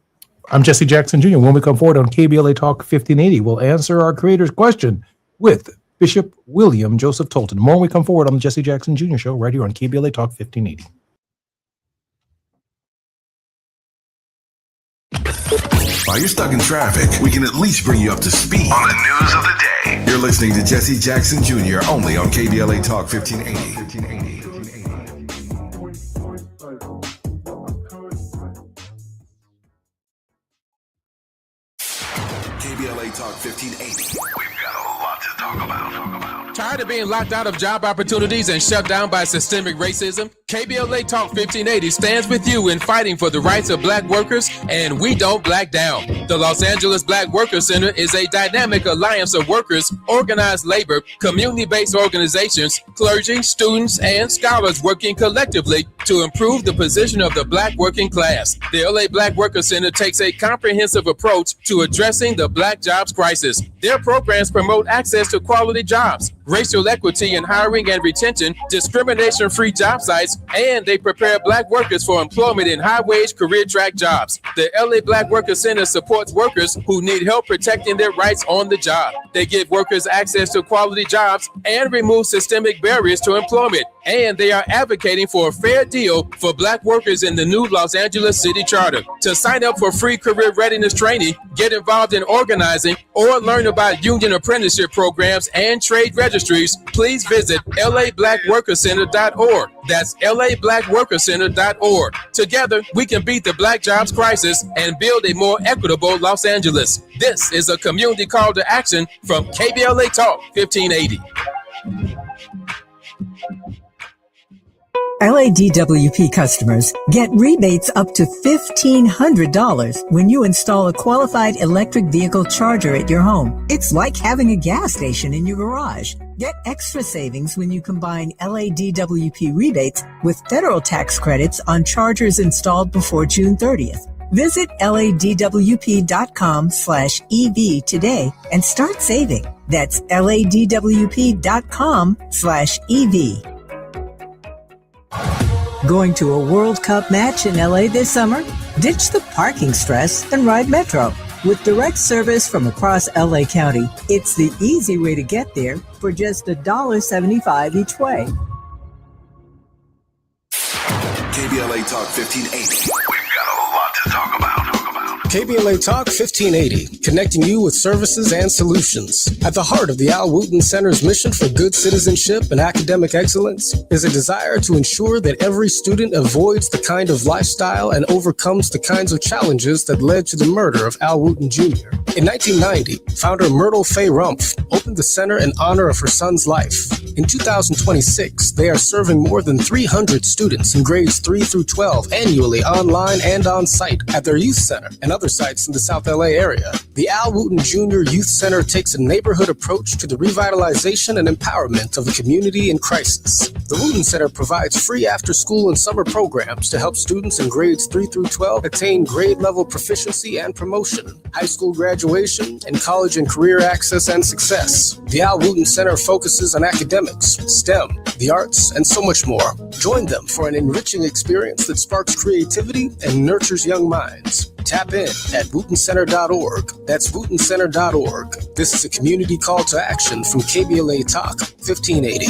I'm Jesse Jackson Jr. When we come forward on KBLA Talk 1580, we'll answer our creator's question with Bishop William Joseph Tolton. More when we come forward on the Jesse Jackson Jr. Show right here on KBLA Talk 1580. While you're stuck in traffic, we can at least bring you up to speed on the news of the day. You're listening to Jesse Jackson Jr. only on KBLA Talk 1580. KBLA Talk 1580. We've got a lot to talk about. Tired of being locked out of job opportunities and shut down by systemic racism? KBLA Talk 1580 stands with you in fighting for the rights of black workers, and we don't black down. The Los Angeles Black Workers Center is a dynamic alliance of workers, organized labor, community-based organizations, clergy, students, and scholars working collectively to improve the position of the black working class. The LA Black Workers Center takes a comprehensive approach to addressing the black jobs crisis. Their programs promote access to quality jobs, racial equity in hiring and retention, discrimination-free job sites, and they prepare black workers for employment in high-wage career track jobs. The LA Black Workers Center supports workers who need help protecting their rights on the job. They give workers access to quality jobs and remove systemic barriers to employment. And they are advocating for a fair deal for Black workers in the new Los Angeles City Charter. To sign up for free career readiness training, get involved in organizing, or learn about union apprenticeship programs and trade registries, please visit lablackworkercenter.org. That's lablackworkercenter.org. Together, we can beat the Black jobs crisis and build a more equitable Los Angeles. This is a community call to action from KBLA Talk 1580. LADWP customers get rebates up to $1,500 when you install a qualified electric vehicle charger at your home. It's like having a gas station in your garage. Get extra savings when you combine LADWP rebates with federal tax credits on chargers installed before June 30th. Visit ladwp.com/EV today and start saving. That's ladwp.com/EV. Going to a World Cup match in LA this summer? Ditch the parking stress and ride Metro. With direct service from across LA County, it's the easy way to get there for just $1.75 each way. KBLA Talk 1580. We've got a lot to talk about. KBLA Talk 1580, connecting you with services and solutions. At the heart of the Al Wooten Center's mission for good citizenship and academic excellence is a desire to ensure that every student avoids the kind of lifestyle and overcomes the kinds of challenges that led to the murder of Al Wooten Jr. In 1990, founder Myrtle Faye Rumpf opened the center in honor of her son's life. In 2026, they are serving more than 300 students in grades 3 through 12 annually online and on site at their youth center and other sites in the South LA area. The Al Wooten Jr. Youth Center takes a neighborhood approach to the revitalization and empowerment of the community in crisis. The Wooten Center provides free after-school and summer programs to help students in grades 3 through 12 attain grade-level proficiency and promotion, high school graduation, and college and career access and success. The Al Wooten Center focuses on academics, STEM, the arts, and so much more. Join them for an enriching experience that sparks creativity and nurtures young minds. Tap in at wootencenter.org. That's wootencenter.org. This is a community call to action from KBLA Talk 1580.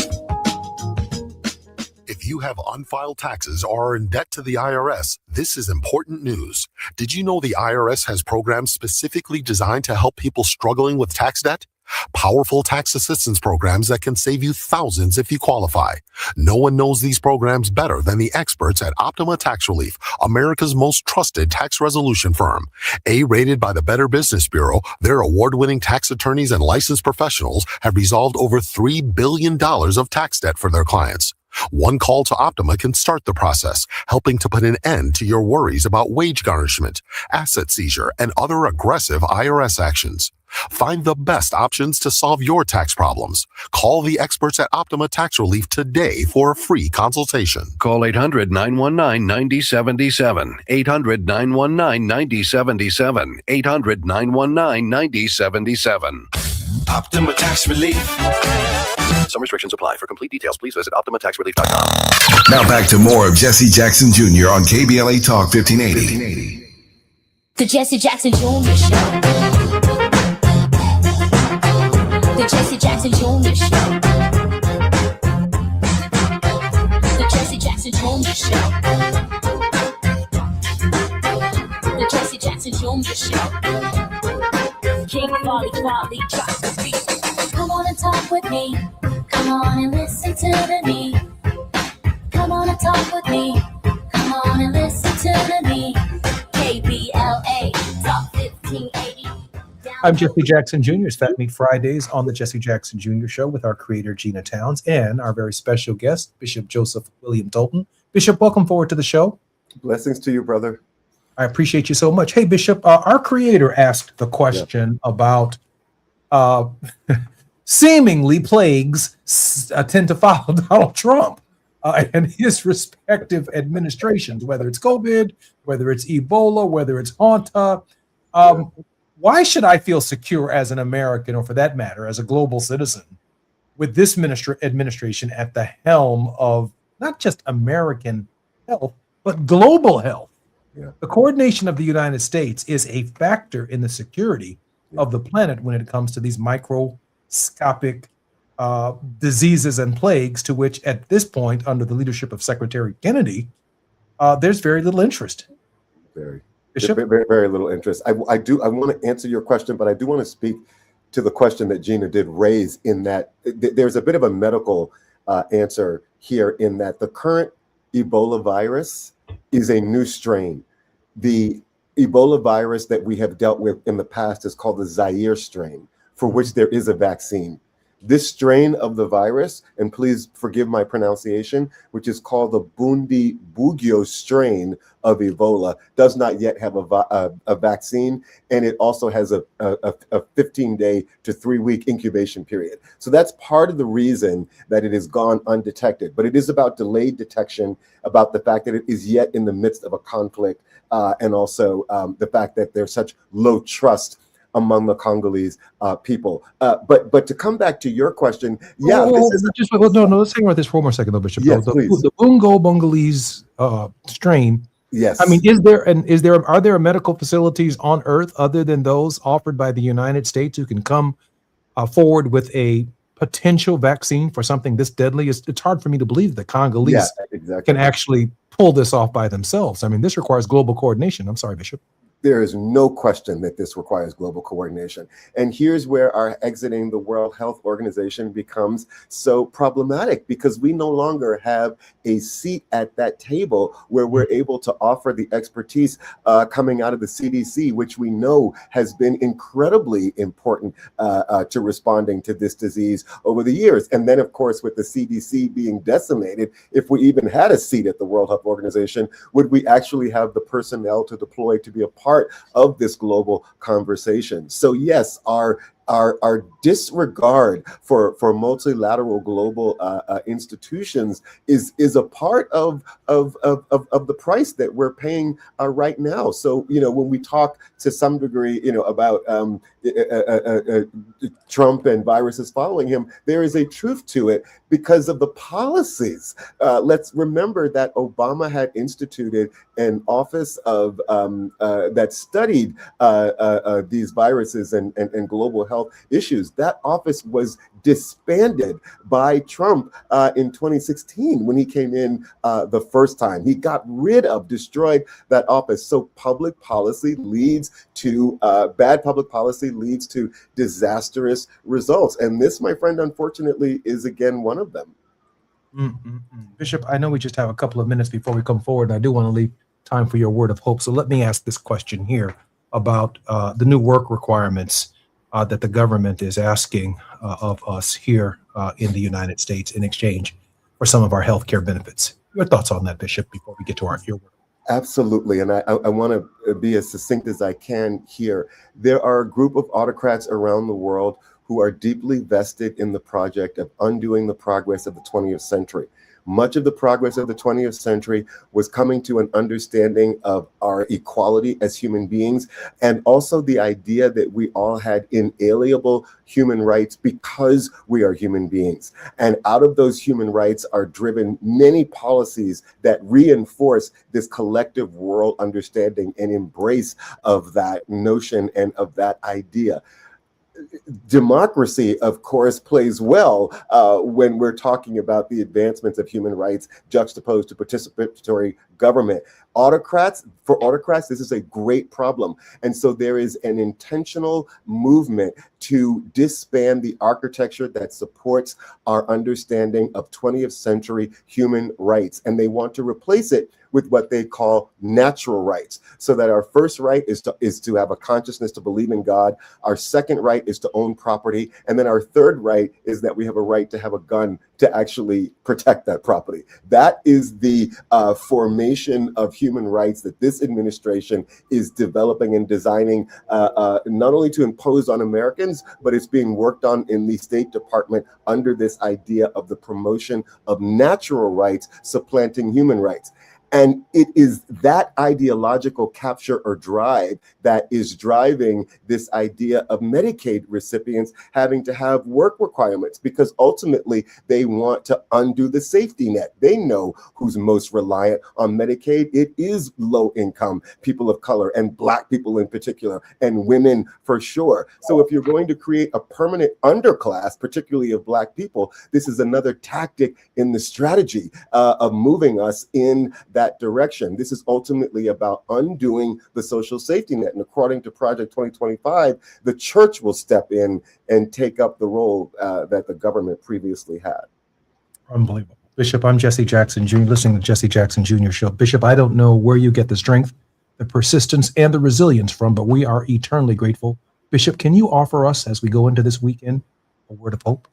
If you have unfiled taxes or are in debt to the IRS, this is important news. Did you know the IRS has programs specifically designed to help people struggling with tax debt? Powerful tax assistance programs that can save you thousands if you qualify. No one knows these programs better than the experts at Optima Tax Relief, America's most trusted tax resolution firm. A-rated by the Better Business Bureau, their award-winning tax attorneys and licensed professionals have resolved over $3 billion of tax debt for their clients. One call to Optima can start the process, helping to put an end to your worries about wage garnishment, asset seizure, and other aggressive IRS actions. Find the best options to solve your tax problems. Call the experts at Optima Tax Relief today for a free consultation. Call 800-919-9077. 800-919-9077. 800-919-9077. Optima Tax Relief. Some restrictions apply. For complete details, please visit OptimaTaxRelief.com. Now back to more of Jesse Jackson Jr. on KBLA Talk 1580. The Jesse Jackson Jr. Show. The Jesse Jackson Jr. Show. The Jesse Jackson Jr. Show. The Jesse Jackson Jr. Show. King Quality drops the beat. Come on and talk with me. Come on and listen to the me. Come on and talk with me. Come on and listen to the me. KBLA Talk 1580. I'm Jesse Jackson Jr. It's Fat Meat Fridays on the Jesse Jackson Jr. Show with our creator, Gina Towns, and our very special guest, Bishop Joseph William Tolton. Bishop, welcome forward to the show. Blessings to you, brother. I appreciate you so much. Hey, Bishop, our creator asked the question about seemingly plagues tend to follow Donald Trump and his respective administrations, whether it's COVID, whether it's Ebola, whether it's Hanta. Why should I feel secure as an American, or for that matter, as a global citizen, with this administration at the helm of not just American health, but global health? Yeah. The coordination of the United States is a factor in the security of the planet when it comes to these microscopic diseases and plagues to which, at this point, under the leadership of Secretary Kennedy, there's very little interest. Bishop? Very little interest. I want to answer your question, but I do want to speak to the question that Gina did raise, in that there's a bit of a medical answer here, in that the current Ebola virus is a new strain. The Ebola virus that we have dealt with in the past is called the Zaire strain, for which there is a vaccine. This strain of the virus, and please forgive my pronunciation, which is called the Bundibugyo strain of Ebola, does not yet have a vaccine, and it also has a 15-day to 3-week incubation period. So that's part of the reason that it has gone undetected. But it is about delayed detection, about the fact that it is yet in the midst of a conflict, and also the fact that there's such low trust among the Congolese people. But to come back to your question, no, let's hang with this for one more second, though, Bishop. Yes, the Bongolese strain. Yes. I mean, are there medical facilities on Earth other than those offered by the United States who can come forward with a potential vaccine for something this deadly? It's hard for me to believe the Congolese can actually pull this off by themselves. I mean, this requires global coordination. I'm sorry, Bishop. There is no question that this requires global coordination. And here's where our exiting the World Health Organization becomes so problematic, because we no longer have a seat at that table where we're able to offer the expertise coming out of the CDC, which we know has been incredibly important to responding to this disease over the years. And then, of course, with the CDC being decimated, if we even had a seat at the World Health Organization, would we actually have the personnel to deploy to be a part of this global conversation? So yes, our disregard for multilateral global institutions is a part of the price that we're paying right now. So when we talk to some degree about Trump and viruses following him, there is a truth to it because of the policies. Let's remember that Obama had instituted an office of that studied these viruses and global health issues. That office was disbanded by Trump in 2016 when he came in the first time. He destroyed that office. So public policy leads to bad public policy leads to disastrous results. And this, my friend, unfortunately, is again one of them. Bishop, I know we just have a couple of minutes before we come forward, and I do want to leave time for your word of hope. So let me ask this question here about the new work requirements that the government is asking of us here in the United States in exchange for some of our healthcare benefits. Your thoughts on that, Bishop, before we get to your word? Absolutely. And I want to be as succinct as I can here. There are a group of autocrats around the world who are deeply vested in the project of undoing the progress of the 20th century. Much of the progress of the 20th century was coming to an understanding of our equality as human beings, and also the idea that we all had inalienable human rights because we are human beings. And out of those human rights are driven many policies that reinforce this collective world understanding and embrace of that notion and of that idea. Democracy, of course, plays well when we're talking about the advancements of human rights juxtaposed to participatory government. For autocrats, this is a great problem. And so there is an intentional movement to disband the architecture that supports our understanding of 20th century human rights. And they want to replace it with what they call natural rights, so that our first right is to have a consciousness to believe in God. Our second right is to own property. And then our third right is that we have a right to have a gun to actually protect that property. That is the formation of human rights that this administration is developing and designing, not only to impose on Americans, but it's being worked on in the State Department under this idea of the promotion of natural rights supplanting human rights. And it is that ideological capture or drive that is driving this idea of Medicaid recipients having to have work requirements, because ultimately they want to undo the safety net. They know who's most reliant on Medicaid. It is low income people of color and Black people in particular, and women for sure. So if you're going to create a permanent underclass, particularly of Black people, this is another tactic in the strategy of moving us in that direction. This is ultimately about undoing the social safety net. And according to Project 2025, the church will step in and take up the role that the government previously had. Unbelievable. Bishop, I'm Jesse Jackson Jr., listening to Jesse Jackson Jr. Show. Bishop, I don't know where you get the strength, the persistence, and the resilience from, but we are eternally grateful. Bishop, can you offer us, as we go into this weekend, a word of hope?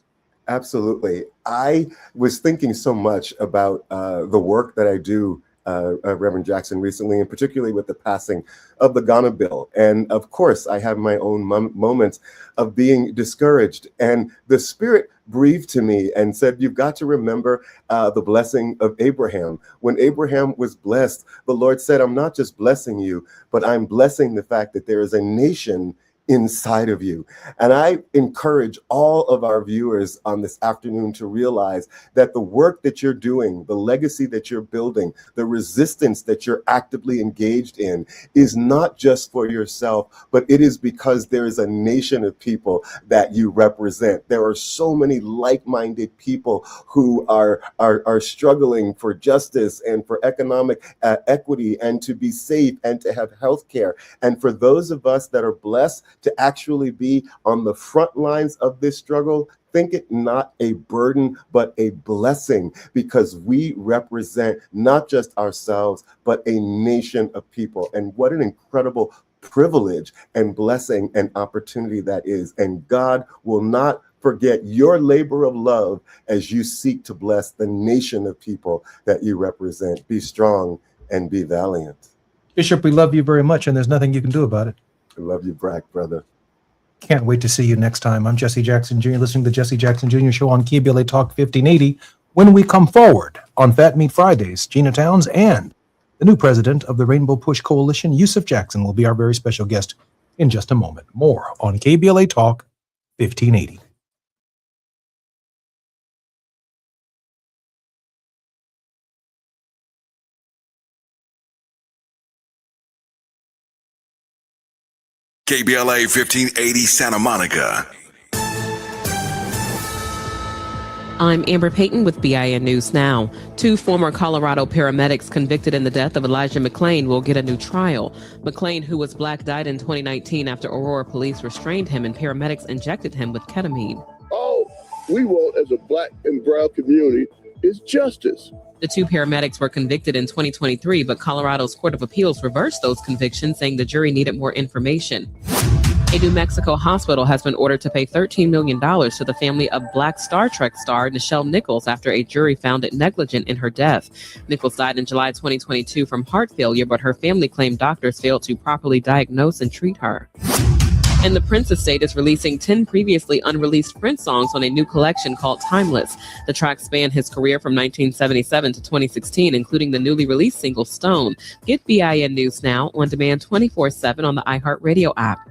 Absolutely. I was thinking so much about the work that I do, Reverend Jackson, recently, and particularly with the passing of the Ghana bill. And of course, I have my own moments of being discouraged. And the Spirit breathed to me and said, you've got to remember the blessing of Abraham. When Abraham was blessed, the Lord said, I'm not just blessing you, but I'm blessing the fact that there is a nation inside of you. And I encourage all of our viewers on this afternoon to realize that the work that you're doing, the legacy that you're building, the resistance that you're actively engaged in is not just for yourself, but it is because there is a nation of people that you represent. There are so many like-minded people who are struggling for justice and for economic equity and to be safe and to have health care. And for those of us that are blessed to actually be on the front lines of this struggle, think it not a burden, but a blessing, because we represent not just ourselves, but a nation of people. And what an incredible privilege and blessing and opportunity that is. And God will not forget your labor of love as you seek to bless the nation of people that you represent. Be strong and be valiant. Bishop, we love you very much, and there's nothing you can do about it. I love you, Brack, brother. Can't wait to see you next time. I'm Jesse Jackson Jr., listening to the Jesse Jackson Jr. Show on KBLA Talk 1580. When we come forward on Fat Meat Fridays, Gina Towns and the new president of the Rainbow Push Coalition, Yusuf Jackson, will be our very special guest in just a moment. More on KBLA Talk 1580. KBLA 1580 Santa Monica. I'm Amber Payton with BIN News Now. 2 former Colorado paramedics convicted in the death of Elijah McClain will get a new trial. McClain, who was Black, died in 2019 after Aurora police restrained him and paramedics injected him with ketamine. All we want as a Black and brown community is justice. The 2 paramedics were convicted in 2023, but Colorado's Court of Appeals reversed those convictions, saying the jury needed more information. A New Mexico hospital has been ordered to pay $13 million to the family of Black Star Trek star Nichelle Nichols after a jury found it negligent in her death. Nichols died in July 2022 from heart failure, but her family claimed doctors failed to properly diagnose and treat her. And the Prince estate is releasing 10 previously unreleased Prince songs on a new collection called Timeless. The tracks span his career from 1977 to 2016, including the newly released single Stone. Get BIN News Now on demand 24/7 on the iHeartRadio app.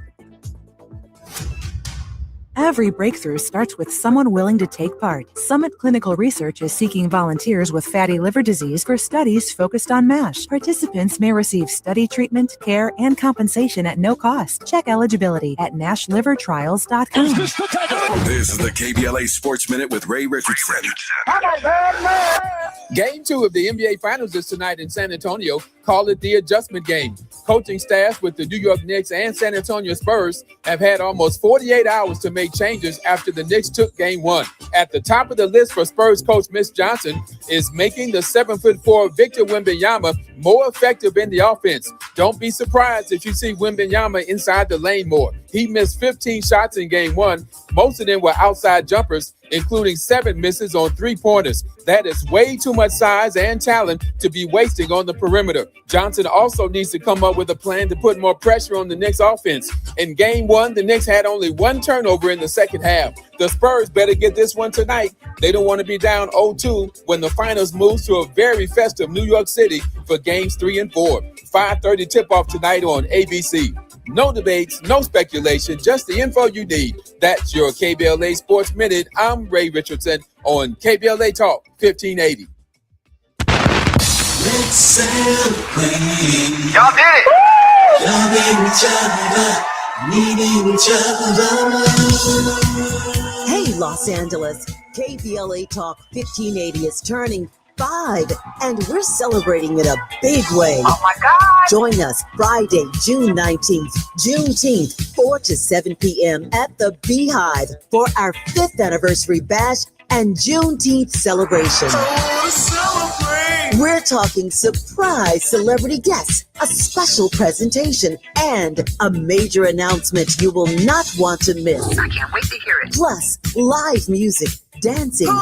Every breakthrough starts with someone willing to take part. Summit Clinical Research is seeking volunteers with fatty liver disease for studies focused on MASH. Participants may receive study treatment, care, and compensation at no cost. Check eligibility at NASHlivertrials.com. This is the KBLA Sports Minute with Ray Richardson. Game 2 of the NBA Finals is tonight in San Antonio. Call it the adjustment game. Coaching staffs with the New York Knicks and San Antonio Spurs have had almost 48 hours to make changes after the Knicks took Game 1. At the top of the list for Spurs coach Mitch Johnson is making the 7'4" Victor Wembanyama more effective in the offense. Don't be surprised if you see Wembanyama inside the lane more. He missed 15 shots in Game 1. Most of them were outside jumpers. including 7 misses on 3-pointers. That is way too much size and talent to be wasting on the perimeter. Johnson also needs to come up with a plan to put more pressure on the Knicks offense. In game 1, the Knicks had only 1 turnover in the second half. The Spurs better get this one tonight. They don't want to be down 0-2 when the finals moves to a very festive New York City for games 3 and 4. 5:30 tip-off tonight on ABC. No debates, no speculation, just the info you need. That's your KBLA Sports Minute. I'm Ray Richardson on KBLA Talk 1580. Let's celebrate. Y'all did it. Loving each other, needing each other. Hey, Los Angeles, KBLA Talk 1580 is turning 5, and we're celebrating in a big way. Oh my God! Join us Friday, June 19th, Juneteenth, 4 to 7 p.m. at the Beehive for our 5th anniversary bash and Juneteenth celebration. We're talking surprise celebrity guests, a special presentation, and a major announcement you will not want to miss. I can't wait to hear it. Plus, live music, dancing,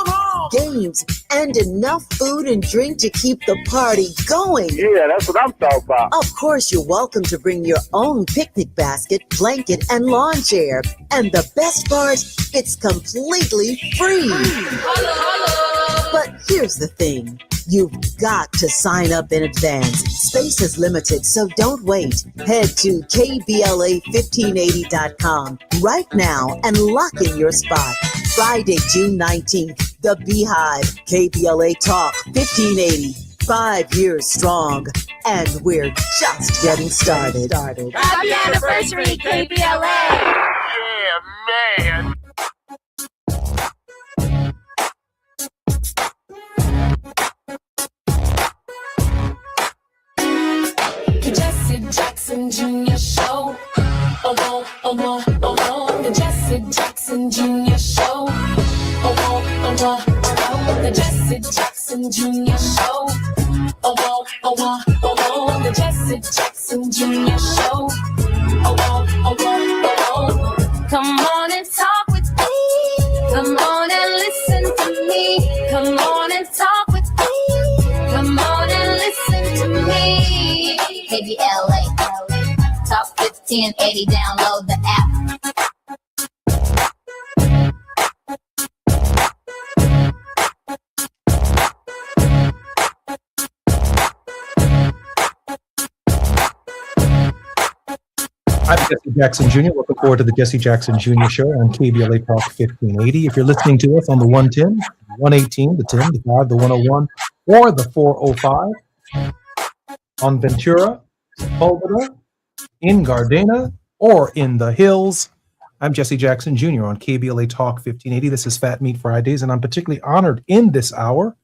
games, and enough food and drink to keep the party going. Yeah, that's what I'm talking about. Of course, you're welcome to bring your own picnic basket, blanket, and lawn chair. And the best part, it's completely free. But here's the thing. You've got to sign up in advance. Space is limited, so don't wait. Head to KBLA1580.com right now and lock in your spot. Friday, June 19th, the Beehive, KBLA Talk 1580. 5 years strong, and we're just getting started. Happy anniversary, KBLA! Yeah, man. The Jesse Jackson Jr. Show. The Jesse Jackson Jr. Show. The Jesse Jackson Jr. Show. The Jesse Jackson Jr. Show. Come on and talk with me. Come on and listen to me. Come on and talk with me. Come on and listen to me. KBLA Talk 1580. Download the app. I'm Jesse Jackson Jr. Looking forward to the Jesse Jackson Jr. Show on KBLA Talk 1580. If you're listening to us on the 110, 118, the 10, the 5, the 101, or the 405, on Ventura, Sepulveda, in Gardena, or in the hills, I'm Jesse Jackson Jr. on KBLA Talk 1580. This is Fat Meat Fridays, and I'm particularly honored in this hour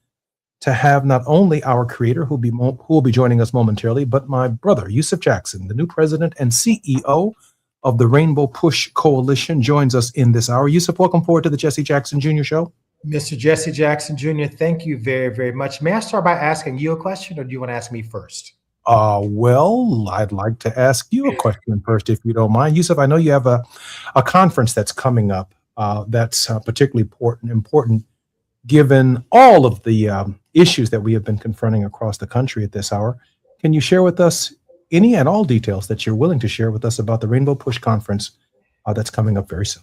to have not only our creator who will be joining us momentarily, but my brother, Yusuf Jackson, the new president and CEO of the Rainbow Push Coalition, joins us in this hour. Yusuf, welcome forward to the Jesse Jackson Jr. Show. Mr. Jesse Jackson Jr., thank you very, very much. May I start by asking you a question, or do you want to ask me first? Well, I'd like to ask you a question first, if you don't mind. Yusuf, I know you have a conference that's coming up that's particularly important given all of the issues that we have been confronting across the country at this hour. Can you share with us any and all details that you're willing to share with us about the Rainbow Push Conference that's coming up very soon?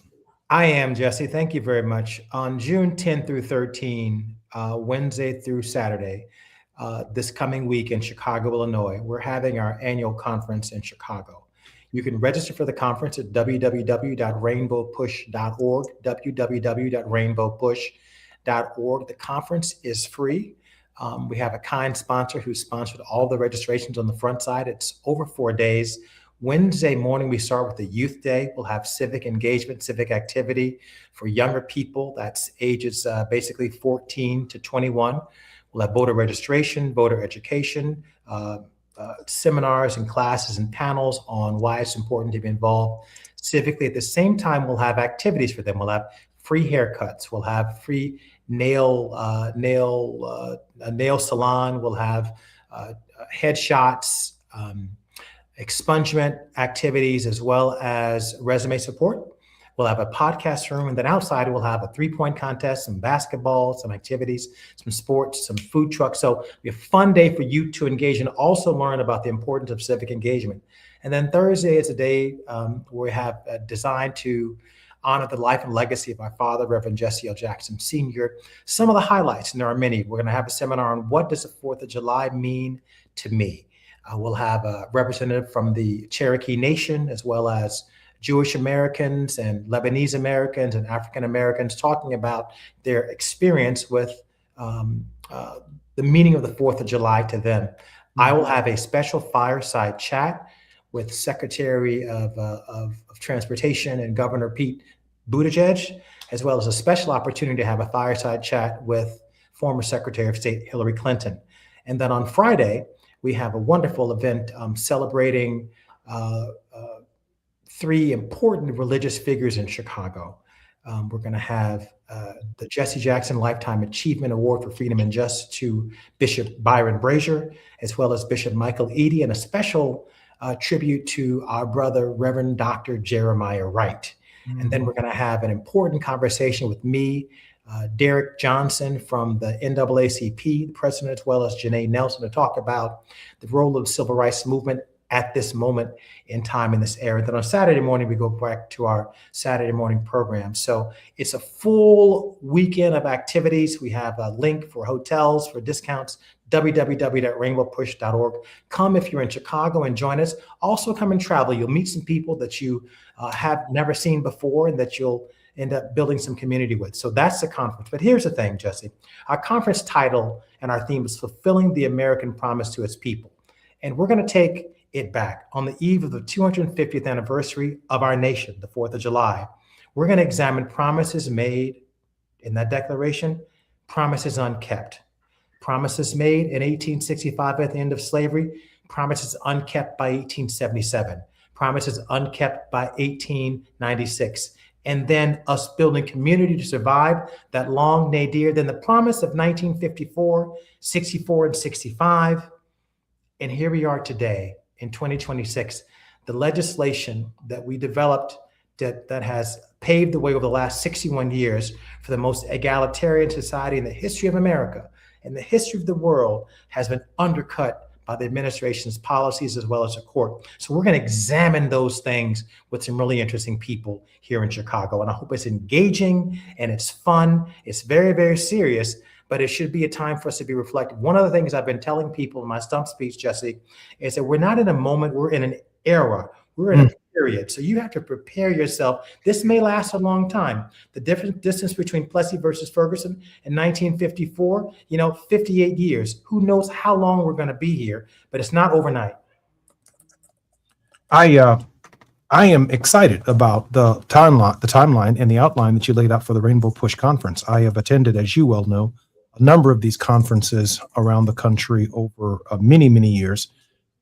I am, Jesse. Thank you very much. On June 10 through 13, Wednesday through Saturday, this coming week in Chicago, Illinois, we're having our annual conference in Chicago. You can register for the conference at www.rainbowpush.org, www.rainbowpush.org. The conference is free. We have a kind sponsor who sponsored all the registrations on the front side. It's over 4 days. Wednesday morning, we start with the Youth Day. We'll have civic engagement, civic activity for younger people. That's ages basically 14 to 21. We'll have voter registration, voter education, seminars and classes and panels on why it's important to be involved civically. At the same time, we'll have activities for them. We'll have free haircuts. We'll have free nail salon. We'll have headshots, expungement activities, as well as resume support. We'll have a podcast room, and then outside we'll have a 3-point contest, some basketball, some activities, some sports, some food trucks. So it'll be a fun day for you to engage and also learn about the importance of civic engagement. And then Thursday is a day where we have designed to honor the life and legacy of my father, Reverend Jesse L. Jackson Sr. Some of the highlights, and there are many. We're going to have a seminar on what does the 4th of July mean to me. We'll have a representative from the Cherokee Nation, as well as Jewish Americans and Lebanese Americans and African Americans, talking about their experience with the meaning of the 4th of July to them. I will have a special fireside chat with Secretary of Transportation and Governor Pete Buttigieg, as well as a special opportunity to have a fireside chat with former Secretary of State Hillary Clinton. And then on Friday, we have a wonderful event celebrating 3 important religious figures in Chicago. We're going to have the Jesse Jackson Lifetime Achievement Award for Freedom and Justice to Bishop Byron Brazier, as well as Bishop Michael Eady, and a special tribute to our brother, Reverend Dr. Jeremiah Wright. And then we're going to have an important conversation with me, Derek Johnson from the NAACP, the president, as well as Janae Nelson, to talk about the role of the civil rights movement at this moment in time in this era. Then on Saturday morning, we go back to our Saturday morning program. So it's a full weekend of activities. We have a link for hotels, for discounts, www.rainbowpush.org. Come if you're in Chicago and join us. Also come and travel. You'll meet some people that you have never seen before and that you'll end up building some community with. So that's the conference. But here's the thing, Jesse. Our conference title and our theme is Fulfilling the American Promise to Its People. And we're going to take it back on the eve of the 250th anniversary of our nation, the 4th of July. We're going to examine promises made in that declaration, promises unkept. Promises made in 1865 at the end of slavery, promises unkept by 1877, promises unkept by 1896, and then us building community to survive that long nadir, then the promise of 1954, 64, and 65. And here we are today in 2026, the legislation that we developed that has paved the way over the last 61 years for the most egalitarian society in the history of America and the history of the world has been undercut by the administration's policies as well as the court. So we're going to examine those things with some really interesting people here in Chicago. And I hope it's engaging and it's fun. It's very, very serious, but it should be a time for us to be reflective. One of the things I've been telling people in my stump speech, Jesse, is that we're not in a moment, we're in an era. We're in a period. So you have to prepare yourself. This may last a long time. The different distance between Plessy versus Ferguson in 1954, 58 years. Who knows how long we're going to be here, but it's not overnight. I am excited about the timeline and the outline that you laid out for the Rainbow Push Conference. I have attended, as you well know, a number of these conferences around the country over many, many years.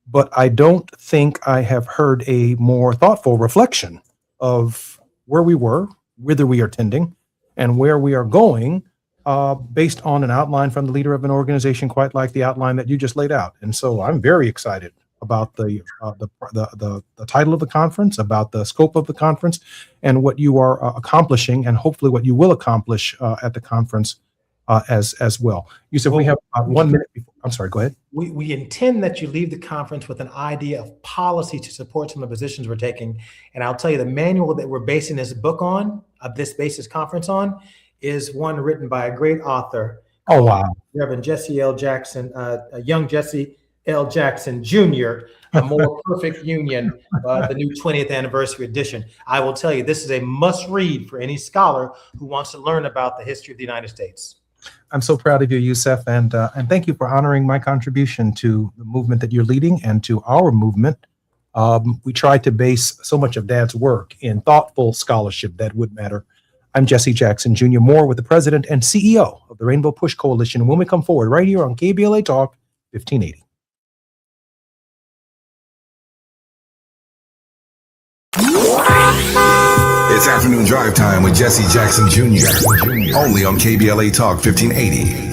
But I don't think I have heard a more thoughtful reflection of where we were, whither we are tending, and where we are going, based on an outline from the leader of an organization, quite like the outline that you just laid out. And so I'm very excited about the title of the conference, about the scope of the conference, and what you are accomplishing, and hopefully what you will accomplish at the conference as well. You said we have 1 minute before. I'm sorry, go ahead. We intend that you leave the conference with an idea of policy to support some of the positions we're taking. And I'll tell you, the manual that we're basing this book on, this basis conference on, is one written by a great author. Oh, wow. Reverend Jesse L. Jackson, young Jesse L. Jackson Jr., A More Perfect Union, the new 20th anniversary edition. I will tell you, this is a must read for any scholar who wants to learn about the history of the United States. I'm so proud of you, Yusef, and thank you for honoring my contribution to the movement that you're leading and to our movement. We try to base so much of Dad's work in thoughtful scholarship that would matter. I'm Jesse Jackson Jr. Moore with the president and CEO of the Rainbow Push Coalition. When we come forward right here on KBLA Talk 1580. It's afternoon drive time with Jesse Jackson Jr. Only on KBLA Talk 1580.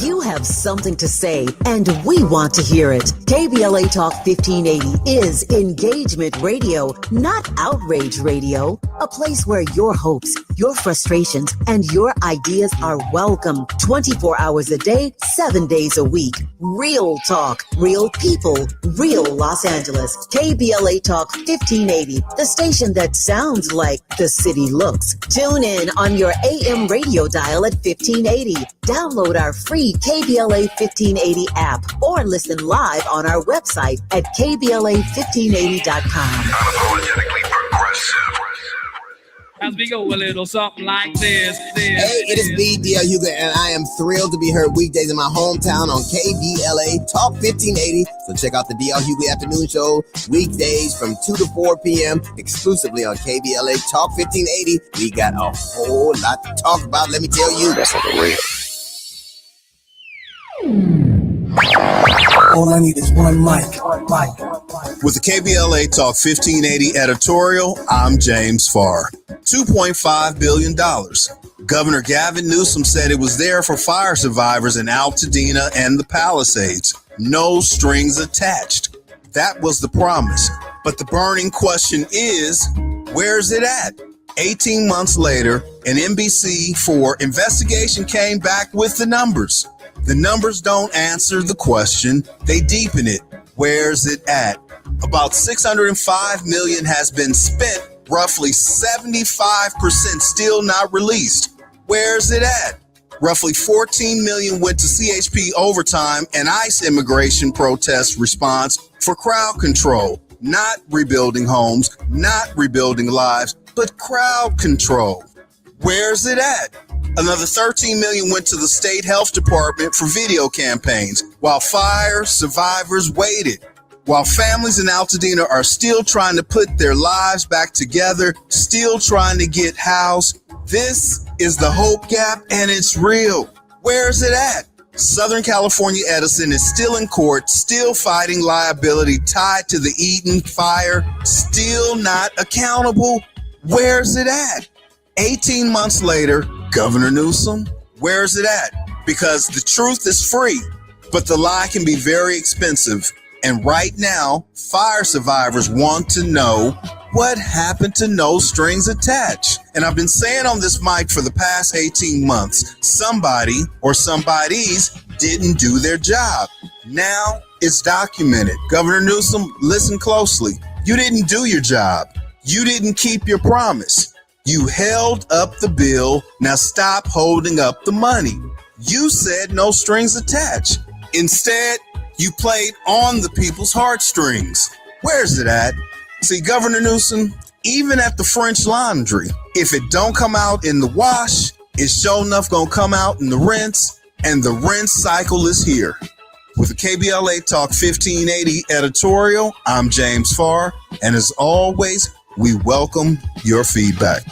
You have have something to say, and we want to hear it. KBLA Talk 1580 is engagement radio, not outrage radio. A place where your hopes, your frustrations, and your ideas are welcome 24 hours a day, 7 days a week. Real talk, real people, real Los Angeles. KBLA Talk 1580, the station that sounds like the city looks. Tune in on your AM radio dial at 1580. Download our free KBLA 1580 app or listen live on our website at KBLA1580.com. Unapologetically progressive. As we go a little something like this. Hey, it is B. D.L. Hugo, and I am thrilled to be heard weekdays in my hometown on KBLA Talk 1580. So check out the D.L. Hugo Afternoon Show weekdays from 2 to 4 p.m. exclusively on KBLA Talk 1580. We got a whole lot to talk about, let me tell you. That's on the radio. All I need is one mic. With the KBLA Talk 1580 editorial, I'm James Farr. $2.5 billion. Governor Gavin Newsom said it was there for fire survivors in Altadena and the Palisades. No strings attached. That was the promise. But the burning question is, where's it at? 18 months later, an NBC4 investigation came back with the numbers. The numbers don't answer the question, they deepen it. Where's it at? About $605 million has been spent, roughly 75% still not released. Where's it at? Roughly $14 million went to CHP overtime and ICE immigration protest response for crowd control. Not rebuilding homes, not rebuilding lives, but crowd control. Where's it at? Another $13 million went to the state health department for video campaigns while fire survivors waited. While families in Altadena are still trying to put their lives back together, still trying to get housed, this is the hope gap and it's real. Where's it at? Southern California Edison is still in court, still fighting liability tied to the Eden fire, still not accountable. Where's it at? 18 months later, Governor Newsom, where's it at? Because the truth is free, but the lie can be very expensive. And right now, fire survivors want to know what happened to no strings attached. And I've been saying on this mic for the past 18 months, somebody or somebodies didn't do their job. Now it's documented. Governor Newsom, listen closely. You didn't do your job. You didn't keep your promise. You held up the bill. Now stop holding up the money. You said no strings attached. Instead, you played on the people's heartstrings. Where's it at? See, Governor Newsom, even at the French Laundry, if it don't come out in the wash, it's sure enough gonna come out in the rinse, and the rinse cycle is here. With the KBLA Talk 1580 editorial, I'm James Farr, and as always, we welcome your feedback.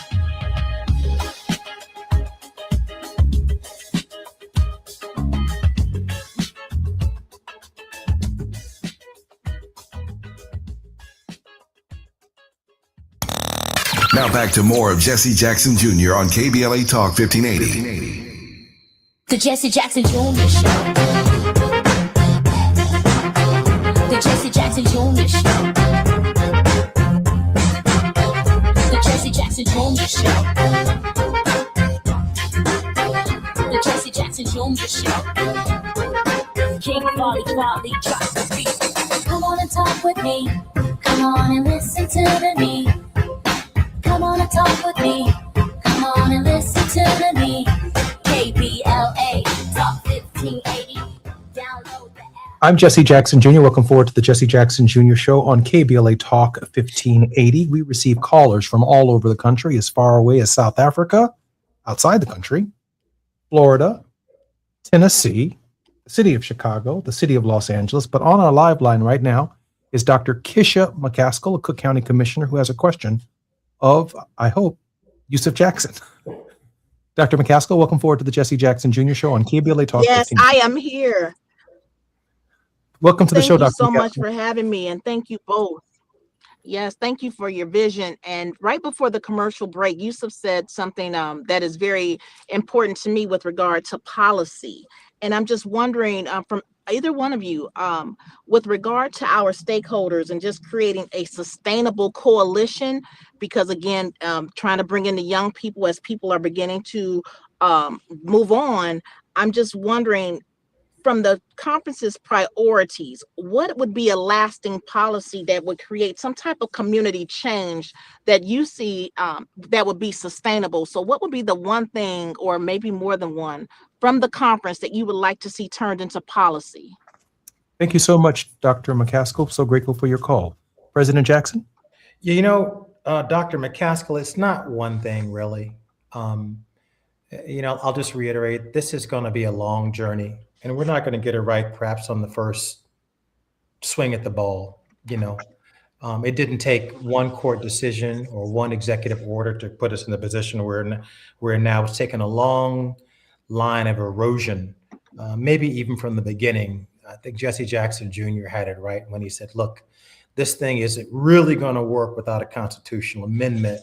Now back to more of Jesse Jackson Jr. on KBLA Talk 1580. The Jesse Jackson Jr. Show. The Jesse Jackson Jr. Show. The Jesse Jackson Jr. Show. The Jesse Jackson Jr. Show. King Quality drops the beat. Come on and talk with me. Come on and listen to me. Come on and talk with me. Come on and listen to me. KBLA Talk 1580. Download the app. I'm Jesse Jackson Jr. Welcome forward to the Jesse Jackson Jr. Show on KBLA Talk 1580. We receive callers from all over the country, as far away as South Africa, outside the country, Florida, Tennessee, the city of Chicago, the city of Los Angeles. But on our live line right now is Dr. Kisha McCaskill, a Cook County Commissioner, who has a question of, I hope, Yusuf Jackson. Dr. McCaskill, welcome forward to the Jesse Jackson Jr. Show on KBLA Talk. Yes, 15. I am here. Welcome to the show, Dr. Thank you so McCaskill. much for having me, and thank you both. Yes, thank you for your vision. And right before the commercial break, Yusuf said something that is very important to me with regard to policy. And I'm just wondering from either one of you, with regard to our stakeholders and just creating a sustainable coalition, because again, trying to bring in the young people as people are beginning to move on. I'm just wondering, from the conference's priorities, what would be a lasting policy that would create some type of community change that you see that would be sustainable? So what would be the one thing, or maybe more than one, from the conference that you would like to see turned into policy? Thank you so much, Dr. McCaskill. So grateful for your call. President Jackson? Yeah, Dr. McCaskill, it's not one thing really. I'll just reiterate, this is going to be a long journey, and we're not going to get it right perhaps on the first swing at the ball. It didn't take one court decision or one executive order to put us in the position we're now. It's taken a long line of erosion, maybe even from the beginning. I think Jesse Jackson Jr. had it right when he said, look, this thing isn't really going to work without a constitutional amendment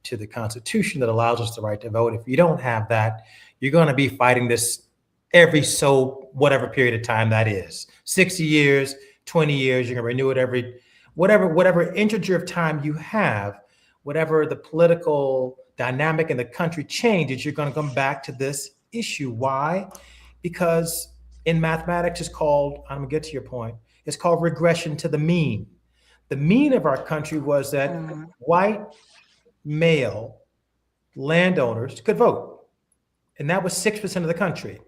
to the Constitution that allows us the right to vote. If you don't have that, you're going to be fighting this every whatever period of time that is. 60 years, 20 years, you're going to renew it every whatever integer of time you have, whatever the political dynamic in the country changes, you're going to come back to this issue. Why? Because in mathematics, it's called, I'm going to get to your point, it's called regression to the mean. The mean of our country was that white male landowners could vote, and that was 6% of the country.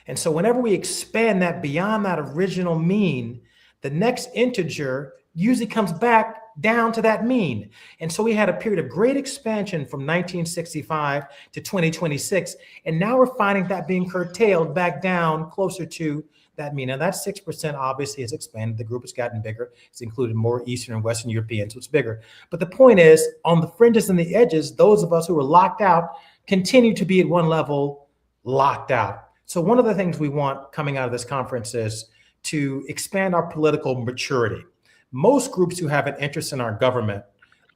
And so whenever we expand that beyond that original mean, the next integer usually comes back down to that mean. And so we had a period of great expansion from 1965 to 2026, and now we're finding that being curtailed back down closer to that mean. Now that 6% obviously has expanded. The group has gotten bigger. It's included more Eastern and Western Europeans, so it's bigger. But the point is, on the fringes and the edges, those of us who were locked out continue to be at one level locked out. So one of the things we want coming out of this conference is to expand our political maturity. Most groups who have an interest in our government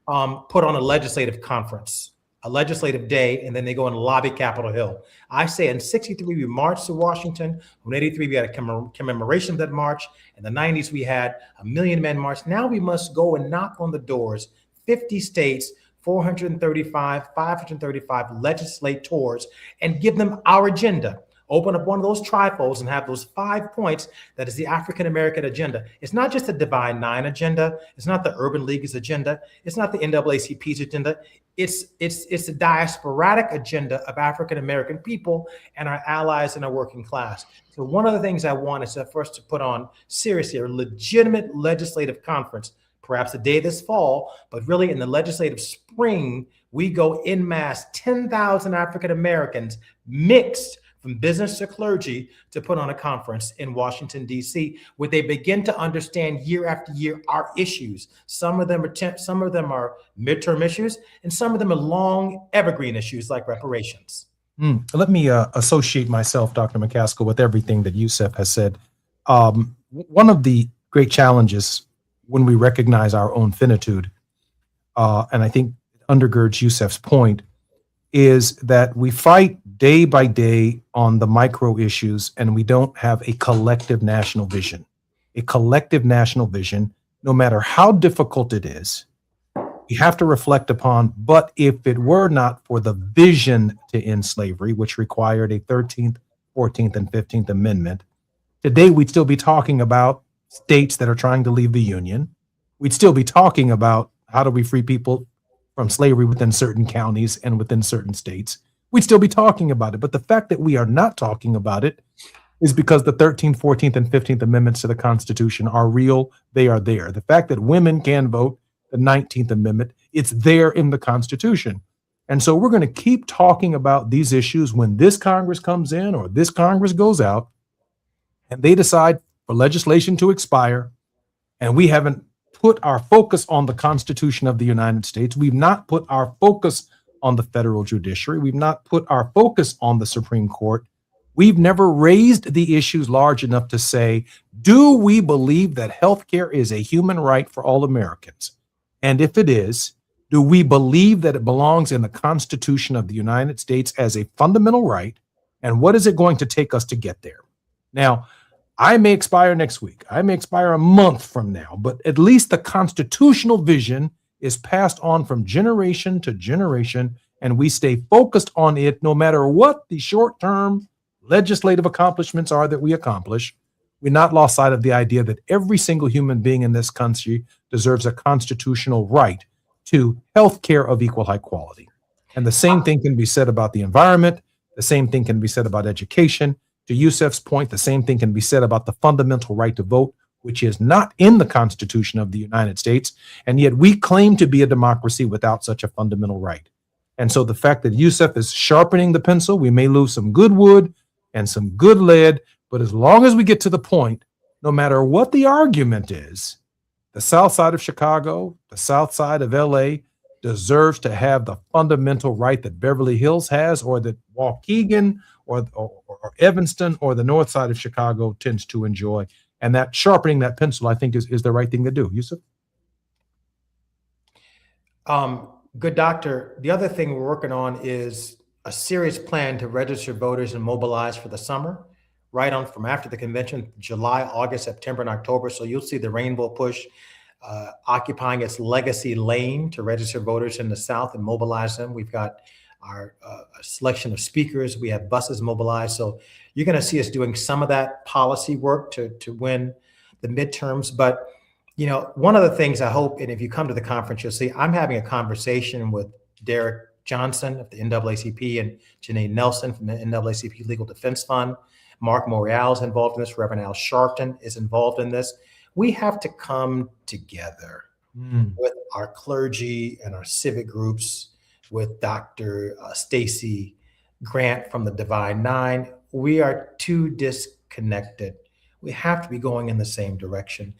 put on a legislative conference, a legislative day, and then they go and lobby Capitol Hill. I say in 63, we marched to Washington. In 83, we had a commemoration of that march. In the 90s, we had a Million Man March. Now we must go and knock on the doors, 50 states, 535 legislators, and give them our agenda. Open up one of those trifolds and have those 5 points that is the African-American agenda. It's not just the Divine Nine agenda. It's not the Urban League's agenda. It's not the NAACP's agenda. It's the diasporatic agenda of African-American people and our allies in our working class. So one of the things I want is for us to put on seriously a legitimate legislative conference, perhaps a day this fall, but really in the legislative spring, we go en masse, 10,000 African-Americans mixed from business to clergy to put on a conference in Washington, D.C., where they begin to understand year after year our issues. Some of them are midterm issues, and some of them are long evergreen issues like reparations. Let me associate myself, Dr. McCaskill, with everything that Yusef has said. One of the great challenges when we recognize our own finitude, and I think undergirds Yusef's point, is that we fight day by day on the micro issues, and we don't have a collective national vision. A collective national vision, no matter how difficult it is, we have to reflect upon. But if it were not for the vision to end slavery, which required a 13th, 14th, and 15th Amendment, today we'd still be talking about states that are trying to leave the Union. We'd still be talking about how do we free people from slavery within certain counties and within certain states. We'd still be talking about it. But the fact that we are not talking about it is because the 13th, 14th, and 15th Amendments to the Constitution are real. They are there. The fact that women can vote, the 19th Amendment, it's there in the Constitution. And so we're going to keep talking about these issues when this Congress comes in or this Congress goes out and they decide for legislation to expire, and we haven't put our focus on the Constitution of the United States. We've not put our focus on the federal judiciary. We've not put our focus on the Supreme Court. We've never raised the issues large enough to say, do we believe that healthcare is a human right for all Americans? And if it is, do we believe that it belongs in the Constitution of the United States as a fundamental right? And what is it going to take us to get there? Now, I may expire next week. I may expire a month from now, but at least the constitutional vision is passed on from generation to generation, and we stay focused on it no matter what the short-term legislative accomplishments are that we accomplish. We're not lost sight of the idea that every single human being in this country deserves a constitutional right to health care of equal high quality. And the same thing can be said about the environment. The same thing can be said about education. To Yusuf's point, the same thing can be said about the fundamental right to vote, which is not in the Constitution of the United States. And yet we claim to be a democracy without such a fundamental right. And so the fact that Yusuf is sharpening the pencil, we may lose some good wood and some good lead, but as long as we get to the point, no matter what the argument is, the South Side of Chicago, the South Side of LA deserves to have the fundamental right that Beverly Hills has, or that Waukegan or Evanston or the North Side of Chicago tends to enjoy. And that sharpening that pencil, I think, is the right thing to do. Yusuf? Good doctor. The other thing we're working on is a serious plan to register voters and mobilize for the summer, right on from after the convention, July, August, September, and October. So you'll see the Rainbow Push occupying its legacy lane to register voters in the South and mobilize them. We've got our selection of speakers. We have buses mobilized. So you're going to see us doing some of that policy work to win the midterms. But, you know, one of the things I hope, and if you come to the conference, you'll see I'm having a conversation with Derek Johnson of the NAACP and Janae Nelson from the NAACP Legal Defense Fund. Mark Morial is involved in this. Reverend Al Sharpton is involved in this. We have to come together with our clergy and our civic groups, with Dr. Stacy Grant from the Divine Nine. We are too disconnected. We have to be going in the same direction.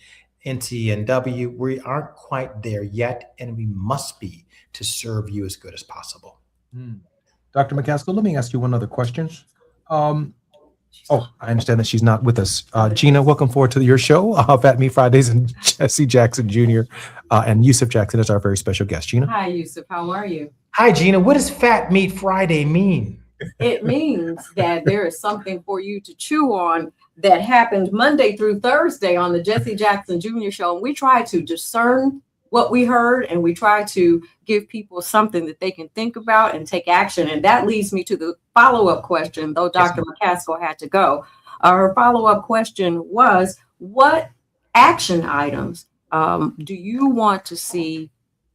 NTNW, we aren't quite there yet, and we must be to serve you as good as possible. Dr. McCaskill, let me ask you one other question. I understand that she's not with us. Gina, welcome forward to your show, Fat Meat Fridays, and Jesse Jackson Jr. And Yusuf Jackson is our very special guest. Gina? Hi, Yusuf. How are you? Hi, Gina. What does Fat Meat Friday mean? It means that there is something for you to chew on that happened Monday through Thursday on the Jesse Jackson Jr. show. And we try to discern what we heard, and we try to give people something that they can think about and take action. And that leads me to the follow-up question, though Dr. McCaskill had to go. Her follow-up question was, what action items do you want to see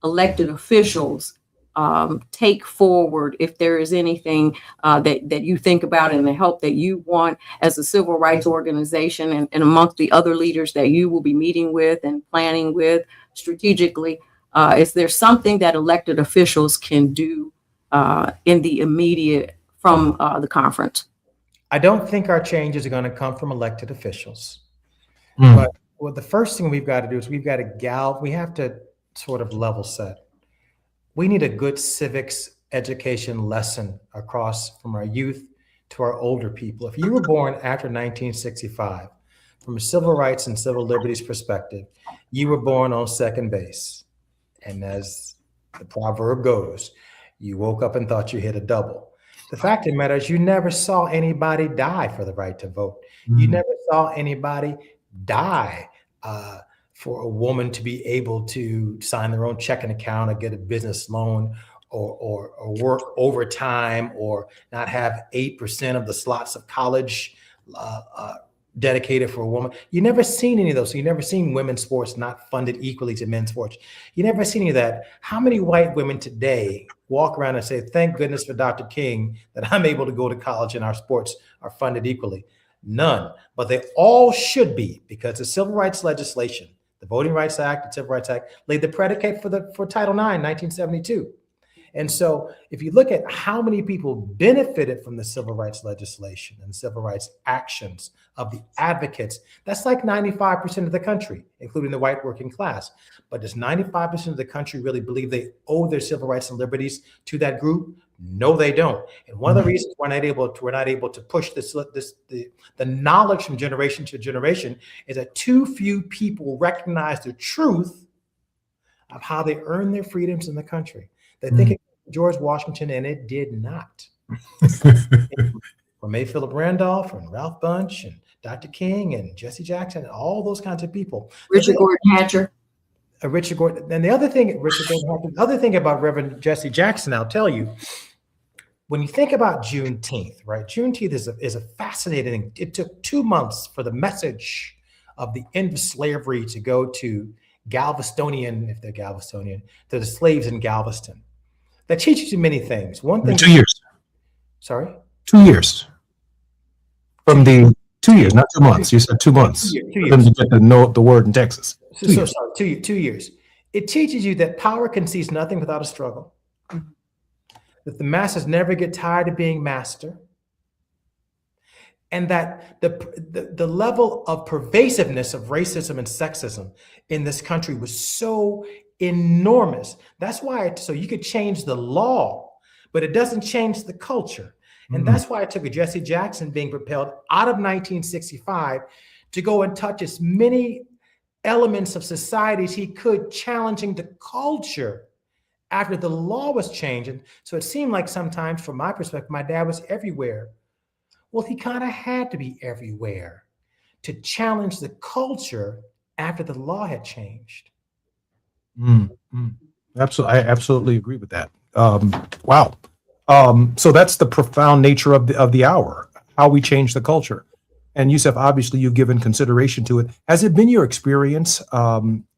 elected officials take forward if there is anything that you think about and the help that you want as a civil rights organization and amongst the other leaders that you will be meeting with and planning with strategically? Is there something that elected officials can do in the immediate from the conference? I don't think our changes are going to come from elected officials. But well, the first thing we've got to do is we have to sort of level set. We need a good civics education lesson across from our youth to our older people. If you were born after 1965, from a civil rights and civil liberties perspective, you were born on second base. And as the proverb goes, you woke up and thought you hit a double. The fact of the matter is you never saw anybody die for the right to vote. You never saw anybody die for a woman to be able to sign their own checking account or get a business loan or work overtime or not have 8% of the slots of college dedicated for a woman. You never seen any of those. So you never seen women's sports not funded equally to men's sports. You never seen any of that. How many white women today walk around and say, thank goodness for Dr. King that I'm able to go to college and our sports are funded equally? None, but they all should be, because the civil rights legislation, the Voting Rights Act, the Civil Rights Act, laid the predicate for Title IX, 1972. And so if you look at how many people benefited from the civil rights legislation and civil rights actions of the advocates, that's like 95% of the country, including the white working class. But does 95% of the country really believe they owe their civil rights and liberties to that group? No, they don't. And one of the reasons we're not able to push the knowledge from generation to generation is that too few people recognize the truth of how they earn their freedoms in the country. They think it was George Washington, and it did not. From A. Philip Randolph and Ralph Bunche and Dr. King and Jesse Jackson and all those kinds of people. Richard Gordon Hatcher. Richard Gordon. And the other thing about Reverend Jesse Jackson, I'll tell you, when you think about Juneteenth, right? Juneteenth is a fascinating. It took 2 months for the message of the end of slavery to go to Galvestonian, if they're Galvestonian, to the slaves in Galveston. That teaches you many things. One thing. 2 years. Sorry? 2 years. From the 2 years, not 2 months. You said 2 months. 2 years. For them to get to know the word in Texas. Sorry, 2 years. It teaches you that power concedes nothing without a struggle. That the masses never get tired of being master. And that the level of pervasiveness of racism and sexism in this country was so enormous. That's why, so you could change the law, but it doesn't change the culture. And that's why it took a Jesse Jackson being propelled out of 1965 to go and touch as many elements of society as he could, challenging the culture after the law was changed. And so it seemed like sometimes, from my perspective, my dad was everywhere. Well, he kind of had to be everywhere to challenge the culture after the law had changed. Absolutely, I absolutely agree with that. Wow. So that's the profound nature of the hour, how we change the culture. And Yusuf, obviously you've given consideration to it. Has it been your experience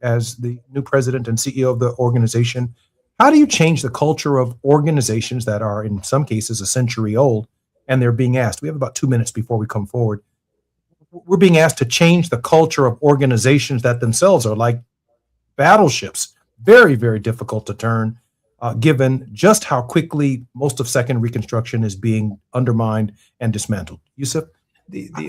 as the new president and CEO of the organization? How do you change the culture of organizations that are in some cases a century old, and they're being asked, we have about 2 minutes before we come forward. We're being asked to change the culture of organizations that themselves are like battleships, very, very difficult to turn, given just how quickly most of Second Reconstruction is being undermined and dismantled. Yusuf,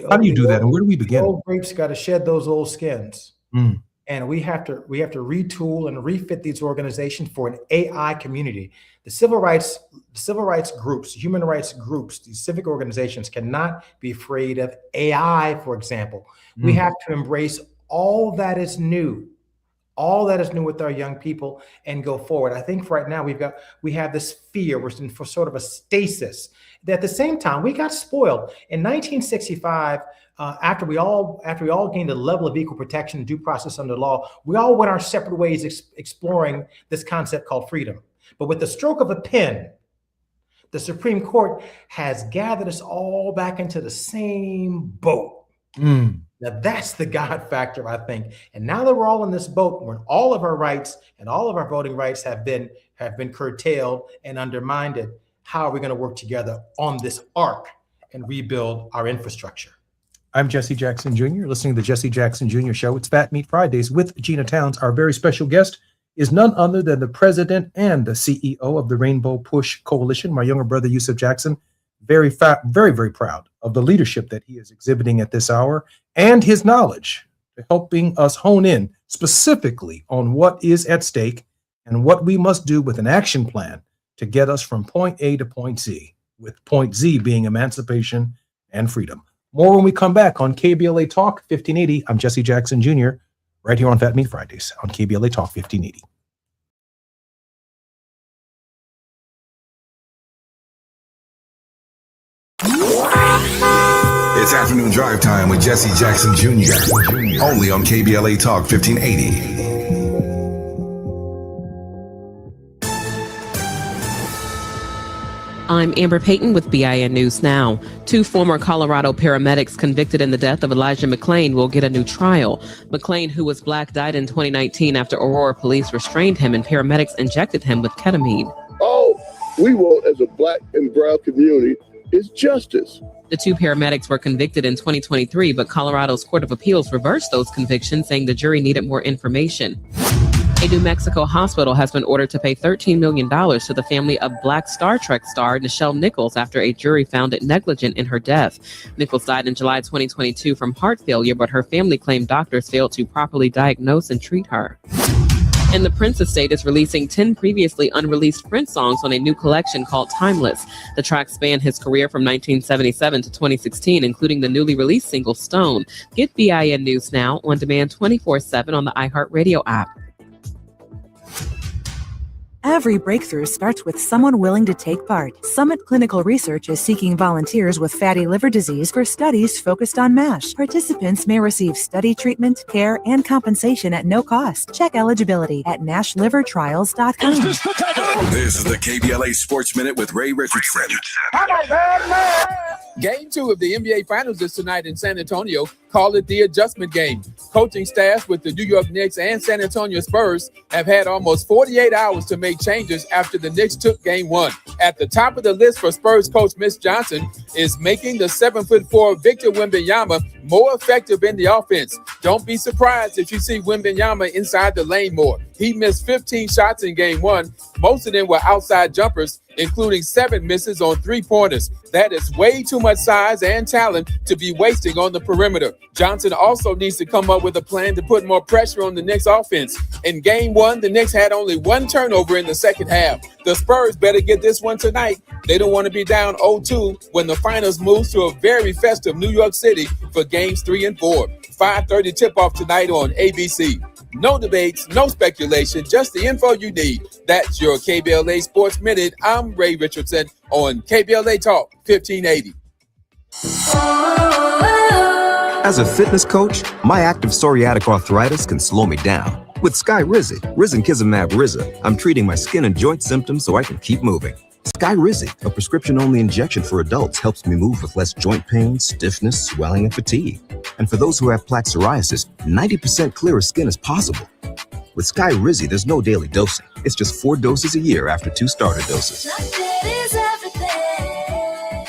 how do you do that, and where do we begin? Old grapes got to shed those old skins, and we have to retool and refit these organizations for an AI community. The civil rights groups, human rights groups, these civic organizations cannot be afraid of AI, for example. We have to embrace all that is new with our young people and go forward. I think right now we have this fear. We're in for sort of a stasis. At the same time, we got spoiled in 1965. After we all gained a level of equal protection and due process under law, we all went our separate ways exploring this concept called freedom. But with the stroke of a pen, the Supreme Court has gathered us all back into the same boat. Now that's the God factor, I think. And now that we're all in this boat, when all of our rights and all of our voting rights have been curtailed and undermined, how are we going to work together on this arc and rebuild our infrastructure? I'm Jesse Jackson Jr. You're listening to the Jesse Jackson Jr. Show. It's Fat Meat Fridays with Gina Towns. Our very special guest is none other than the president and the CEO of the Rainbow Push Coalition, my younger brother, Yusuf Jackson. Very, very proud of the leadership that he is exhibiting at this hour and his knowledge, helping us hone in specifically on what is at stake and what we must do with an action plan to get us from point A to point Z, with point Z being emancipation and freedom. More when we come back on KBLA Talk 1580. I'm Jesse Jackson Jr., right here on Fat Meat Fridays on KBLA Talk 1580. It's afternoon drive time with Jesse Jackson Jr. Only on KBLA Talk 1580. I'm Amber Payton with BIN News Now. 2 former Colorado paramedics convicted in the death of Elijah McClain will get a new trial. McClain, who was black, died in 2019 after Aurora police restrained him and paramedics injected him with ketamine. All we want as a black and brown community is justice. The 2 paramedics were convicted in 2023, but Colorado's Court of Appeals reversed those convictions, saying the jury needed more information. A New Mexico hospital has been ordered to pay $13 million to the family of Black Star Trek star Nichelle Nichols after a jury found it negligent in her death. Nichols died in July 2022 from heart failure, but her family claimed doctors failed to properly diagnose and treat her. And the Prince estate is releasing 10 previously unreleased Prince songs on a new collection called Timeless. The tracks span his career from 1977 to 2016, including the newly released single Stone. Get BIN News Now on demand 24/7 on the iHeartRadio app. Every breakthrough starts with someone willing to take part. Summit Clinical Research is seeking volunteers with fatty liver disease for studies focused on MASH. Participants may receive study treatment, care, and compensation at no cost. Check eligibility at NASHlivertrials.com. This is the KBLA Sports Minute with Ray Richardson. Game 2 of the NBA Finals is tonight in San Antonio. Call it the adjustment game. Coaching staffs with the New York Knicks and San Antonio Spurs have had almost 48 hours to make changes after the Knicks took Game 1. At the top of the list for Spurs coach Mitch Johnson is making the 7'4" Victor Wembanyama more effective in the offense. Don't be surprised if you see Wembanyama inside the lane more. He missed 15 shots in Game 1. Most of them were outside jumpers, including 7 misses on 3-pointers. That is way too much size and talent to be wasting on the perimeter. Johnson also needs to come up with a plan to put more pressure on the Knicks offense. In Game 1, the Knicks had only 1 turnover in the second half. The Spurs better get this one tonight. They don't want to be down 0-2 when the finals moves to a very festive New York City for Games 3 and 4. 5:30 tip-off tonight on ABC. No debates, no speculation, just the info you need. That's your KBLA Sports Minute. I'm Ray Richardson on KBLA Talk 1580. As a fitness coach, my active psoriatic arthritis can slow me down. With Skyrizi, Risankizumab Riza, I'm treating my skin and joint symptoms so I can keep moving. Skyrizi, a prescription-only injection for adults, helps me move with less joint pain, stiffness, swelling, and fatigue. And for those who have plaque psoriasis, 90% clearer skin is possible. With Skyrizi, there's no daily dosing. It's just 4 doses a year after 2 starter doses.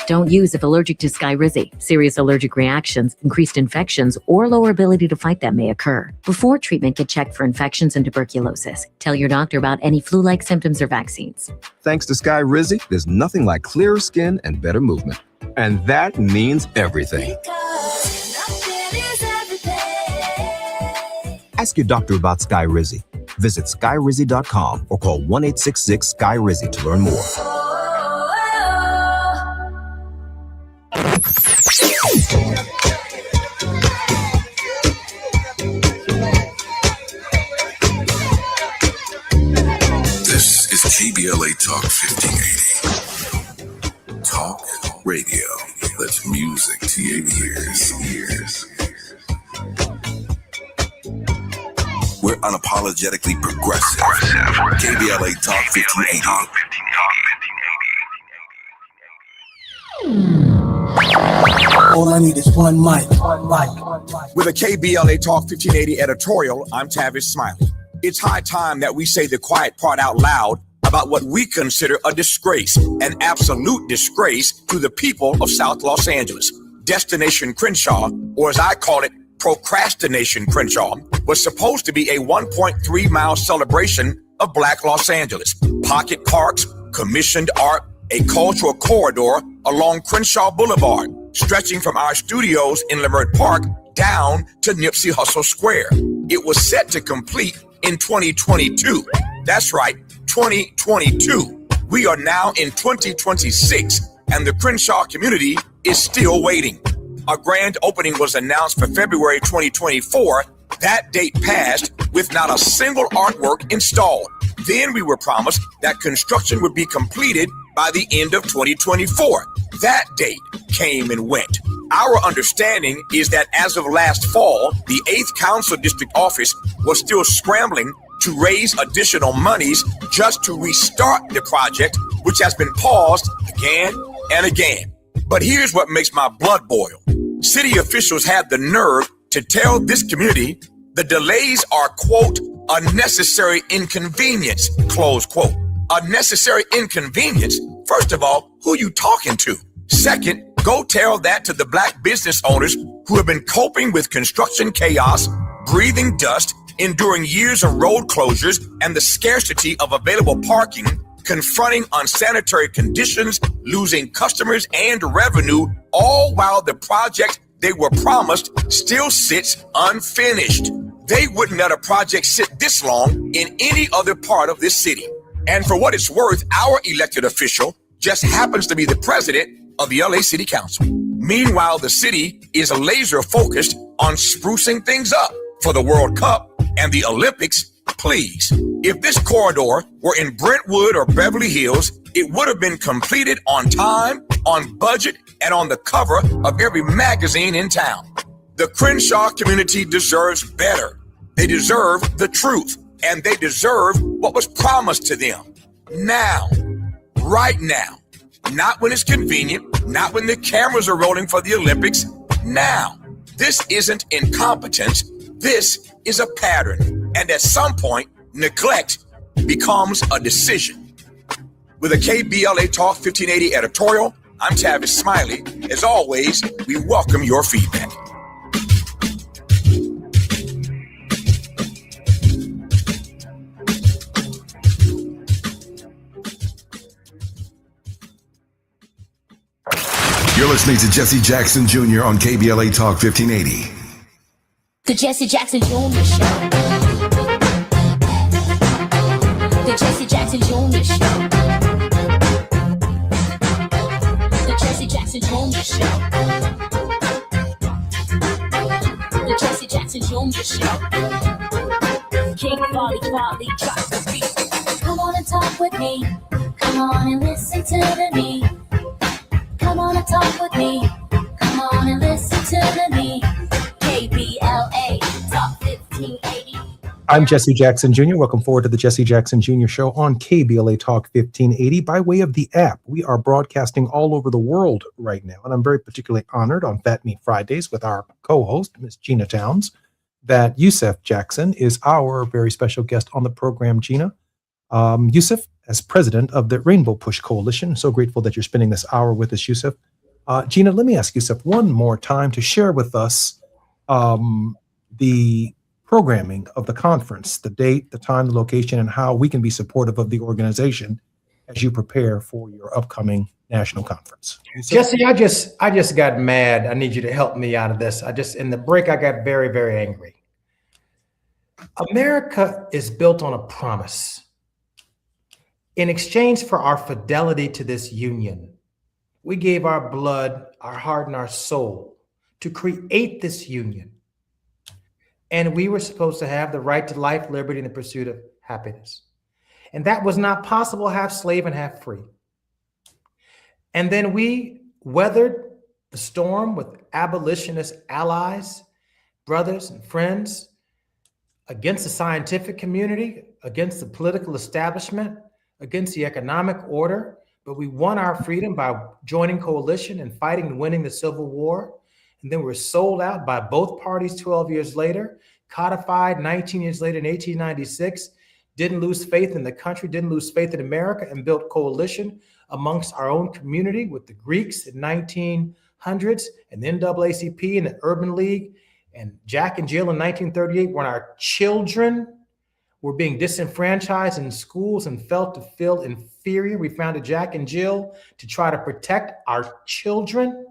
Don't use if allergic to Skyrizi. Serious allergic reactions, increased infections, or lower ability to fight them may occur. Before treatment, get checked for infections and tuberculosis. Tell your doctor about any flu-like symptoms or vaccines. Thanks to Skyrizi, there's nothing like clearer skin and better movement. And that means everything. Ask your doctor about Skyrizi. Visit Skyrizi.com or call 1-866-SKY-RIZI to learn more. This is KBLA Talk 1580. Talk radio. That's music to your ears. We're unapologetically progressive. KBLA Talk 1580. All I need is one mic. With a KBLA Talk 1580 editorial, I'm Tavis Smiley. It's high time that we say the quiet part out loud about what we consider a disgrace, an absolute disgrace to the people of South Los Angeles. Destination Crenshaw, or as I call it, Procrastination Crenshaw, was supposed to be a 1.3-mile celebration of Black Los Angeles. Pocket parks, commissioned art, a cultural corridor along Crenshaw Boulevard, stretching from our studios in Leimert Park down to Nipsey Hussle Square. It was set to complete in 2022. That's right, 2022. We are now in 2026, and the Crenshaw community is still waiting. A grand opening was announced for February 2024. That date passed with not a single artwork installed. Then we were promised that construction would be completed by the end of 2024. That date came and went. Our understanding is that as of last fall, the 8th Council District Office was still scrambling to raise additional monies just to restart the project, which has been paused again and again. But here's what makes my blood boil. City officials had the nerve to tell this community the delays are, quote, a necessary inconvenience, close quote. A necessary inconvenience? First of all, who are you talking to? Second, go tell that to the Black business owners who have been coping with construction chaos, breathing dust, enduring years of road closures and the scarcity of available parking, confronting unsanitary conditions, losing customers and revenue, all while the project they were promised still sits unfinished. They wouldn't let a project sit this long in any other part of this city. And for what it's worth, our elected official just happens to be the president of the LA City Council. Meanwhile, the city is laser focused on sprucing things up for the World Cup and the Olympics Please, if this corridor were in Brentwood or Beverly Hills, it would have been completed on time, on budget, and on the cover of every magazine in town. The Crenshaw community deserves better. They deserve the truth, and they deserve what was promised to them. Now, right now. Not when it's convenient, not when the cameras are rolling for the Olympics. Now, this isn't incompetence. This is a pattern. And at some point, neglect becomes a decision. With a KBLA Talk 1580 editorial, I'm Tavis Smiley. As always, we welcome your feedback. You're listening to Jesse Jackson Jr. on KBLA Talk 1580. The Jesse Jackson Jr. Show. The Jesse Jackson Jr. Show. The Jesse Jackson Jr. Show. The Jesse Jackson Jr. Show. King Folly, drop the beat. Come on and talk with me. Come on and listen to me. Come on and talk with me. Come on and listen to me. KBLA Talk 1580. I'm Jesse Jackson Jr. Welcome forward to the Jesse Jackson Jr. Show on KBLA Talk 1580 by way of the app. We are broadcasting all over the world right now, and I'm very particularly honored on Fat Meat Fridays with our co-host, Ms. Gina Towns, that Yusef Jackson is our very special guest on the program. Gina, Yusef, as president of the Rainbow Push Coalition, so grateful that you're spending this hour with us, Yusef. Gina, let me ask Yusef one more time to share with us the programming of the conference, the date, the time, the location, and how we can be supportive of the organization as you prepare for your upcoming national conference. Jesse, I just got mad. I need you to help me out of this. In the break, I got very, very angry. America is built on a promise. In exchange for our fidelity to this union, we gave our blood, our heart, and our soul to create this union. And we were supposed to have the right to life, liberty, and the pursuit of happiness. And that was not possible, half slave and half free. And then we weathered the storm with abolitionist allies, brothers and friends, against the scientific community, against the political establishment, against the economic order. But we won our freedom by joining coalition and fighting and winning the Civil War. And then we were sold out by both parties 12 years later, codified 19 years later in 1896, didn't lose faith in the country, didn't lose faith in America, and built coalition amongst our own community with the Greeks in 1900s and the NAACP and the Urban League and Jack and Jill in 1938 when our children were being disenfranchised in schools and felt to feel inferior. We founded Jack and Jill to try to protect our children.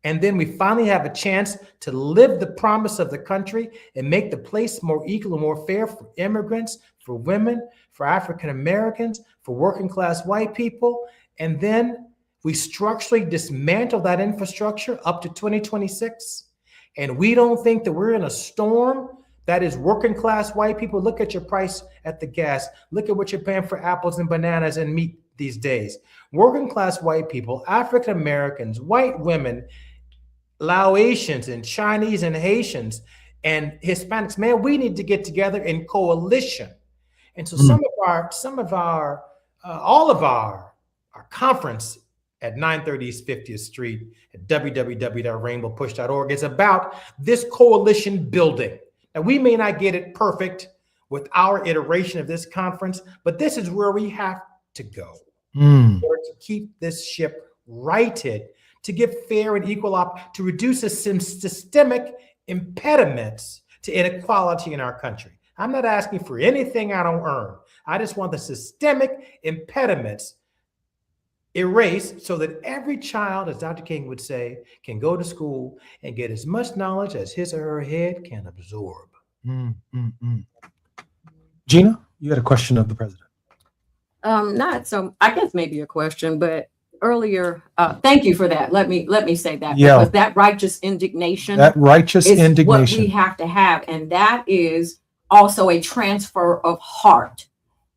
And then we finally have a chance to live the promise of the country and make the place more equal and more fair for immigrants, for women, for African Americans, for working class white people. And then we structurally dismantle that infrastructure up to 2026. And we don't think that we're in a storm that is working class white people. Look at your price at the gas. Look at what you're paying for apples and bananas and meat these days. Working class white people, African Americans, white women, Laotians and Chinese and Haitians and Hispanics, man, we need to get together in coalition. And so all of our conference at 930 East 50th Street at www.rainbowpush.org is about this coalition building. Now, we may not get it perfect with our iteration of this conference, but this is where we have to go in order to keep this ship righted, to give fair and equal to reduce some systemic impediments to inequality in our country. I'm not asking for anything I don't earn. I just want the systemic impediments erased so that every child, as Dr. King would say, can go to school and get as much knowledge as his or her head can absorb. Gina, you had a question of the president. Not so, I guess maybe a question, but earlier, thank you for that. Let me say that. Yeah. Because that righteous indignation. That righteous is indignation. what we have to have. And that is also a transfer of heart.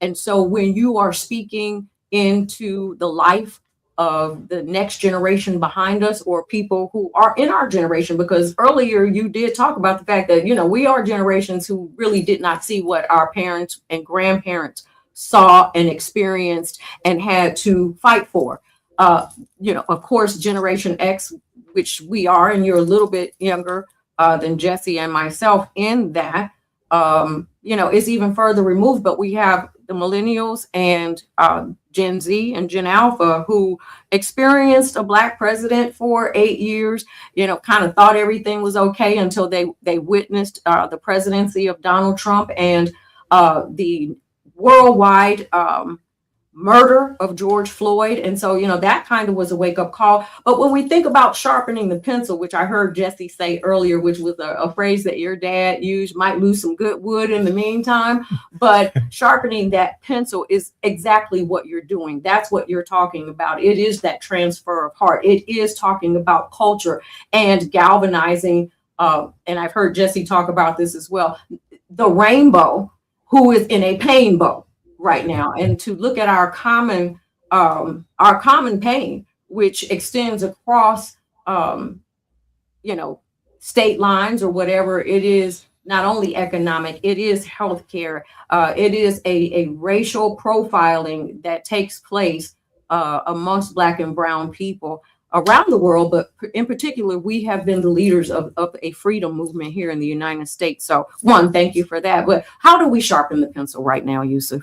And so when you are speaking into the life of the next generation behind us, or people who are in our generation, because earlier you did talk about the fact that, we are generations who really did not see what our parents and grandparents saw and experienced and had to fight for. Of course, Generation X, which we are, and you're a little bit younger than Jesse and myself in that, is even further removed, but we have the millennials and Gen Z and Gen Alpha who experienced a Black president for 8 years, kind of thought everything was okay until they witnessed the presidency of Donald Trump and the worldwide murder of George Floyd. And so, that kind of was a wake up call. But when we think about sharpening the pencil, which I heard Jesse say earlier, which was a phrase that your dad used, might lose some good wood in the meantime, but sharpening that pencil is exactly what you're doing. That's what you're talking about. It is that transfer of heart. It is talking about culture and galvanizing. And I've heard Jesse talk about this as well. The rainbow who is in a pain bow right now, and to look at our common pain, which extends across state lines or whatever. It is not only economic, it is healthcare, it is a racial profiling that takes place amongst Black and brown people around the world, but in particular, we have been the leaders of a freedom movement here in the United States. So one, thank you for that. But how do we sharpen the pencil right now, Yusuf?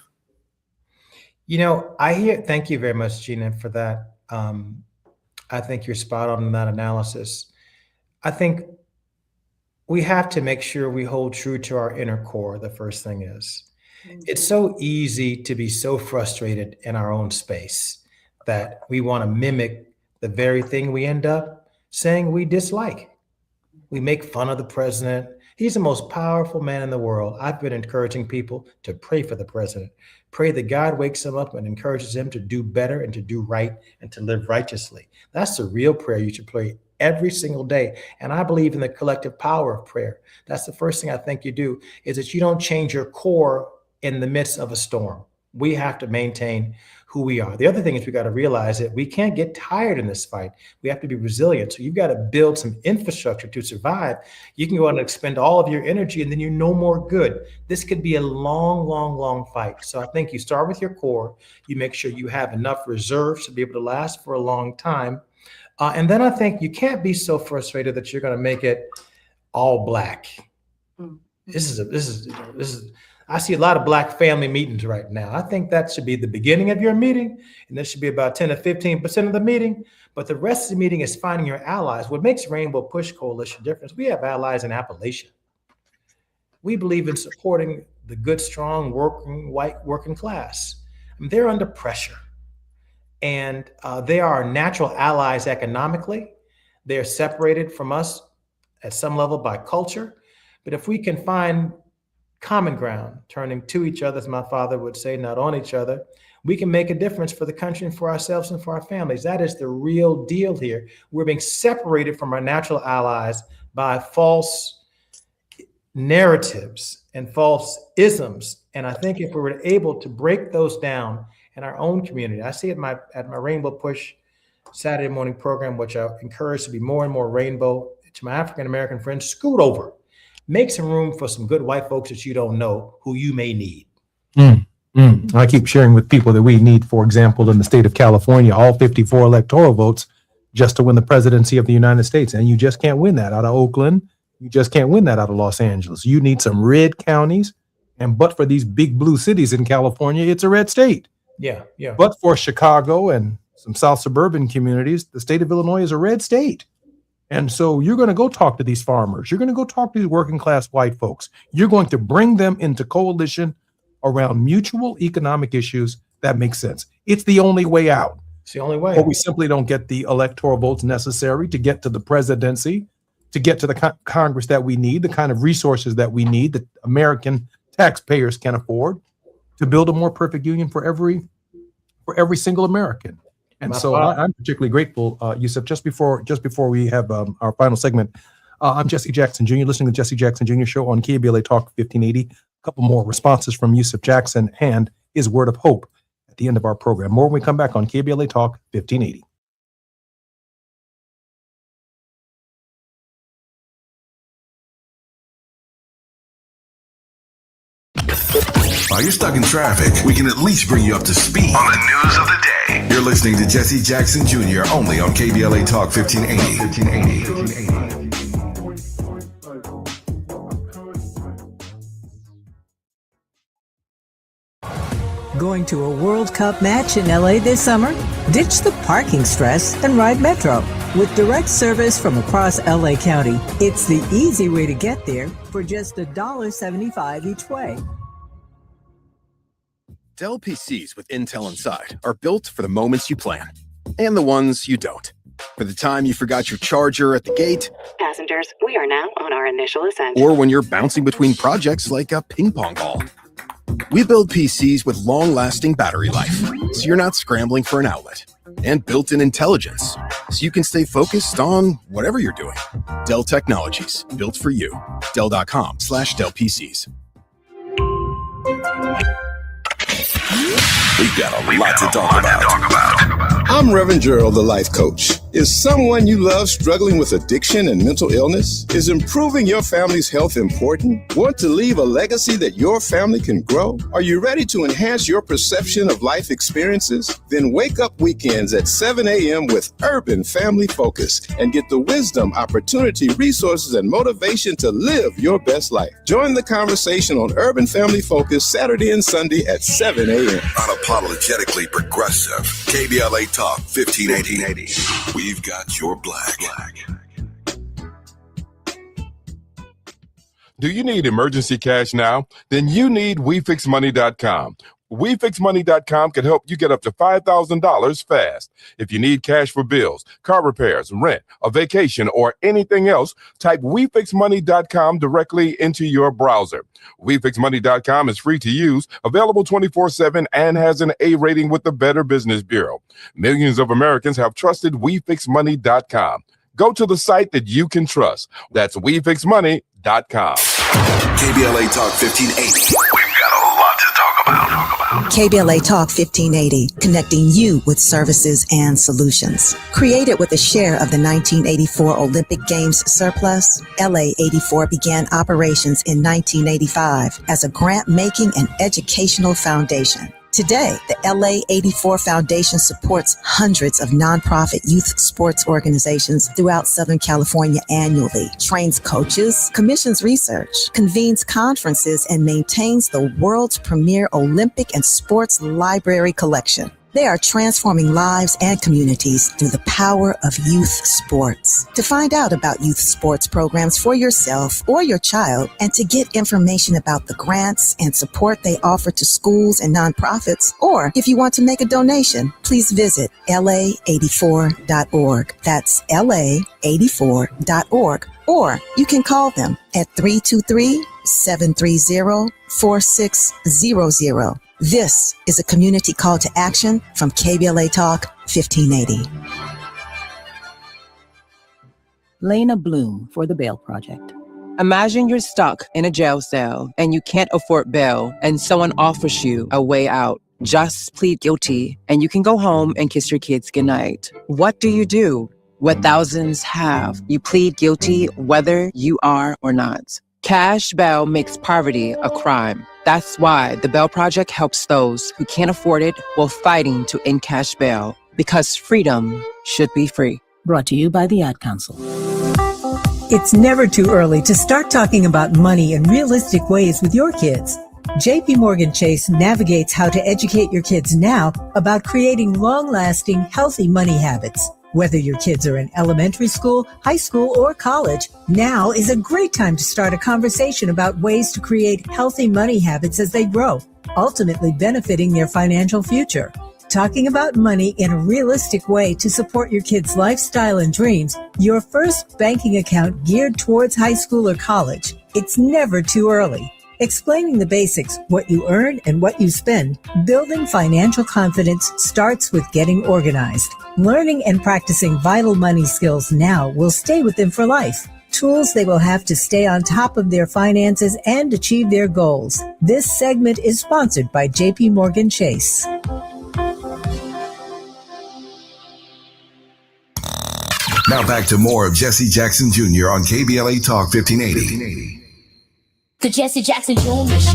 Thank you very much, Gina, for that. I think you're spot on in that analysis. I think we have to make sure we hold true to our inner core. The first thing is, it's so easy to be so frustrated in our own space that we want to mimic the very thing we end up saying we dislike. We make fun of the president. He's the most powerful man in the world. I've been encouraging people to pray for the president. Pray that God wakes him up and encourages him to do better and to do right and to live righteously. That's the real prayer you should pray every single day. And I believe in the collective power of prayer. That's the first thing I think you do, is that you don't change your core in the midst of a storm. We have to maintain who we are. The other thing is we got to realize that we can't get tired in this fight. We have to be resilient. So you've got to build some infrastructure to survive. You can go out and expend all of your energy and then you're no more good. This could be a long, long, long fight. So I think you start with your core. You make sure you have enough reserves to be able to last for a long time. And then I think you can't be so frustrated that you're going to make it all Black. This is I see a lot of Black family meetings right now. I think that should be the beginning of your meeting, and that should be about 10 to 15% of the meeting. But the rest of the meeting is finding your allies. What makes Rainbow Push Coalition different? We have allies in Appalachia. We believe in supporting the good, strong, white working class. They're under pressure, and they are our natural allies economically. They're separated from us at some level by culture. But if we can find common ground, turning to each other, as my father would say, not on each other, we can make a difference for the country and for ourselves and for our families. That is the real deal here. We're being separated from our natural allies by false narratives and false isms. And I think if we were able to break those down in our own community, I see it at my Rainbow Push Saturday morning program, which I encourage to be more and more rainbow. To my African-American friends, scoot over. Make some room for some good white folks that you don't know who you may need. I keep sharing with people that we need, for example, in the state of California, all 54 electoral votes just to win the presidency of the United States. And you just can't win that out of Oakland. You just can't win that out of Los Angeles. You need some red counties. And but for these big blue cities in California, it's a red state. Yeah. But for Chicago and some South suburban communities, the state of Illinois is a red state. And so you're going to go talk to these farmers. You're going to go talk to these working class white folks. You're going to bring them into coalition around mutual economic issues that make sense. It's the only way out. It's the only way. Or we simply don't get the electoral votes necessary to get to the presidency, to get to the Congress that we need, the kind of resources that we need that American taxpayers can afford to build a more perfect union for every single American. And so I'm particularly grateful, Yusuf. Just before we have our final segment, I'm Jesse Jackson Jr., listening to the Jesse Jackson Jr. Show on KBLA Talk 1580. couple more responses from Yusuf Jackson and his word of hope at the end of our program. More when we come back on KBLA Talk 1580. While you're stuck in traffic, we can at least bring you up to speed on the news of the day. You're listening to Jesse Jackson Jr. only on KBLA Talk 1580. Going to a World Cup match in LA this summer? Ditch the parking stress and ride Metro. With direct service from across LA County, it's the easy way to get there for just $1.75 each way. Dell PCs with Intel inside are built for the moments you plan and the ones you don't. For the time you forgot your charger at the gate. Passengers, we are now on our initial ascent. Or when you're bouncing between projects like a ping pong ball. We build PCs with long-lasting battery life, so you're not scrambling for an outlet. And built-in intelligence, so you can stay focused on whatever you're doing. Dell Technologies, built for you. Dell.com/Dell PCs. We've got a lot to talk about. I'm Reverend Gerald, the life coach. Is someone you love struggling with addiction and mental illness? Is improving your family's health important? Want to leave a legacy that your family can grow? Are you ready to enhance your perception of life experiences? Then wake up weekends at 7 a.m. with Urban Family Focus and get the wisdom, opportunity, resources, and motivation to live your best life. Join the conversation on Urban Family Focus Saturday and Sunday at 7 a.m. Unapologetically progressive. KBLA Talk 1580. We've got your black. Do you need emergency cash now? Then you need WeFixMoney.com. WeFixMoney.com can help you get up to $5,000 fast. If you need cash for bills, car repairs, rent, a vacation, or anything else, type WeFixMoney.com directly into your browser. WeFixMoney.com is free to use, available 24/7, and has an A rating with the Better Business Bureau. Millions of Americans have trusted WeFixMoney.com. Go to the site that you can trust. That's WeFixMoney.com. KBLA Talk 1580. We've got a lot to talk about. KBLA Talk 1580, connecting you with services and solutions. Created with a share of the 1984 Olympic Games surplus, LA 84 began operations in 1985 as a grant-making and educational foundation. Today, the LA 84 Foundation supports hundreds of nonprofit youth sports organizations throughout Southern California annually, trains coaches, commissions research, convenes conferences, and maintains the world's premier Olympic and sports library collection. They are transforming lives and communities through the power of youth sports. To find out about youth sports programs for yourself or your child, and to get information about the grants and support they offer to schools and nonprofits, or if you want to make a donation, please visit la84.org. That's la84.org. Or you can call them at 323-730-4600. This is a community call to action from KBLA Talk 1580. Lena Bloom for the Bail Project. Imagine you're stuck in a jail cell and you can't afford bail and someone offers you a way out. Just plead guilty and you can go home and kiss your kids goodnight. What do? What thousands have. You plead guilty whether you are or not. Cash bail makes poverty a crime. That's why the Bail Project helps those who can't afford it while fighting to end cash bail, because freedom should be free. Brought to you by the Ad Council. It's never too early to start talking about money in realistic ways with your kids. JP Morgan Chase navigates how to educate your kids now about creating long-lasting, healthy money habits. Whether your kids are in elementary school, high school, or college, now is a great time to start a conversation about ways to create healthy money habits as they grow, ultimately benefiting their financial future. Talking about money in a realistic way to support your kids' lifestyle and dreams, your first banking account geared towards high school or college. It's never too early. Explaining the basics, what you earn and what you spend, building financial confidence starts with getting organized. Learning and practicing vital money skills now will stay with them for life. tools they will have to stay on top of their finances and achieve their goals. This segment is sponsored by JP Morgan Chase. Now back to more of Jesse Jackson Jr. on KBLA Talk 1580. The Jesse Jackson Jr. Show.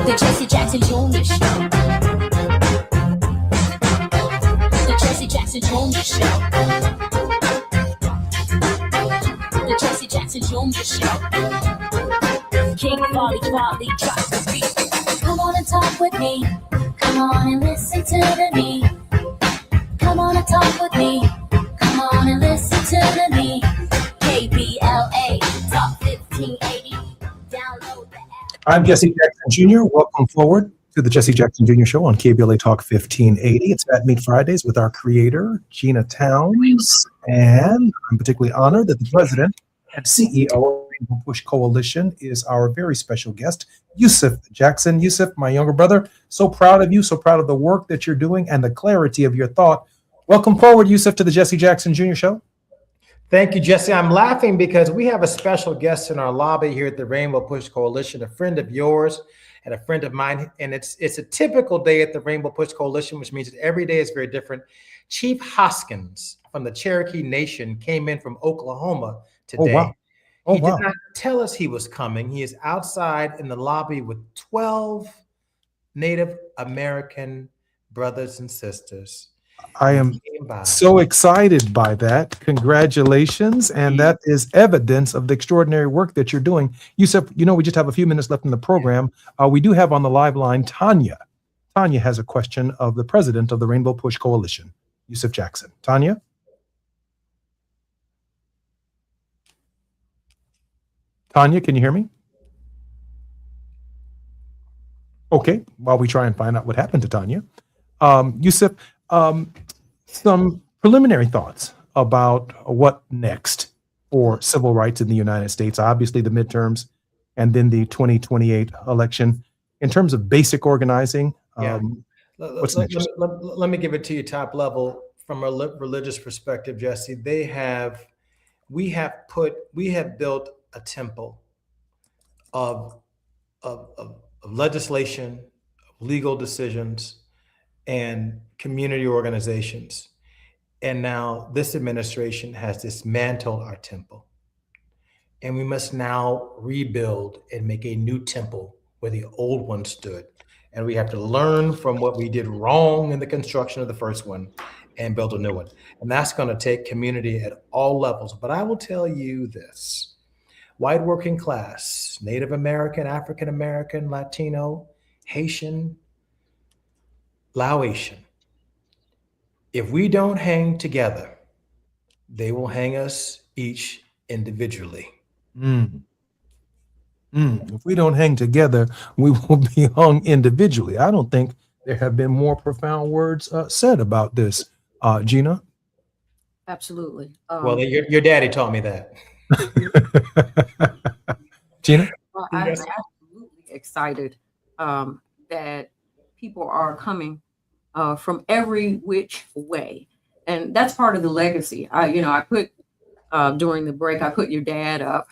The Jesse Jackson Jr. Show. The Jesse Jackson Jr. Show. The Jesse Jackson Jr. Show. King Volley, drop the beat. Come on and talk with me. Come on and listen to me. Come on and talk with me. Come on and listen to me. KBLA Talk 1580. Download the app. I'm Jesse Jackson Jr. Welcome forward to the Jesse Jackson Jr. Show on KBLA Talk 1580. It's Fat Meat Fridays with our creator, Gina Towns. And I'm particularly honored that the president and CEO of Rainbow Push Coalition is our very special guest, Yusuf Jackson. Yusuf, my younger brother, so proud of you, so proud of the work that you're doing and the clarity of your thought. Welcome forward, Yusuf, to the Jesse Jackson Jr. Show. Thank you, Jesse. I'm laughing because we have a special guest in our lobby here at the Rainbow Push Coalition, a friend of yours and a friend of mine. And it's a typical day at the Rainbow Push Coalition, which means that every day is very different. Chief Hoskins from the Cherokee Nation came in from Oklahoma today. Oh, wow. Oh, he wow. did not tell us he was coming. He is outside in the lobby with 12 Native American brothers and sisters. I am so excited by that. Congratulations. And that is evidence of the extraordinary work that you're doing. Yusuf, you know, we just have a few minutes left in the program. We do have on the live line Tanya. Tanya has a question of the president of the Rainbow Push Coalition, Yusuf Jackson. Tanya? Tanya, can you hear me? Okay, while we try and find out what happened to Tanya. Yusuf, some preliminary thoughts about what next for civil rights in the United States, obviously the midterms and then the 2028 election. In terms of basic organizing, what's next? Let me give it to you top level from a religious perspective, Jesse. We have built a temple of legislation, of legal decisions, and community organizations. And now this administration has dismantled our temple. And we must now rebuild and make a new temple where the old one stood. And we have to learn from what we did wrong in the construction of the first one and build a new one. And that's going to take community at all levels. But I will tell you this: white working class, Native American, African American, Latino, Haitian, Laotian, if we don't hang together, they will hang us each individually. If we don't hang together, we will be hung individually. I don't think there have been more profound words said about this. Gina? Absolutely. Well, your daddy taught me that. Gina? Well, I'm absolutely excited that people are coming from every which way. And that's part of the legacy. I put during the break, I put your dad up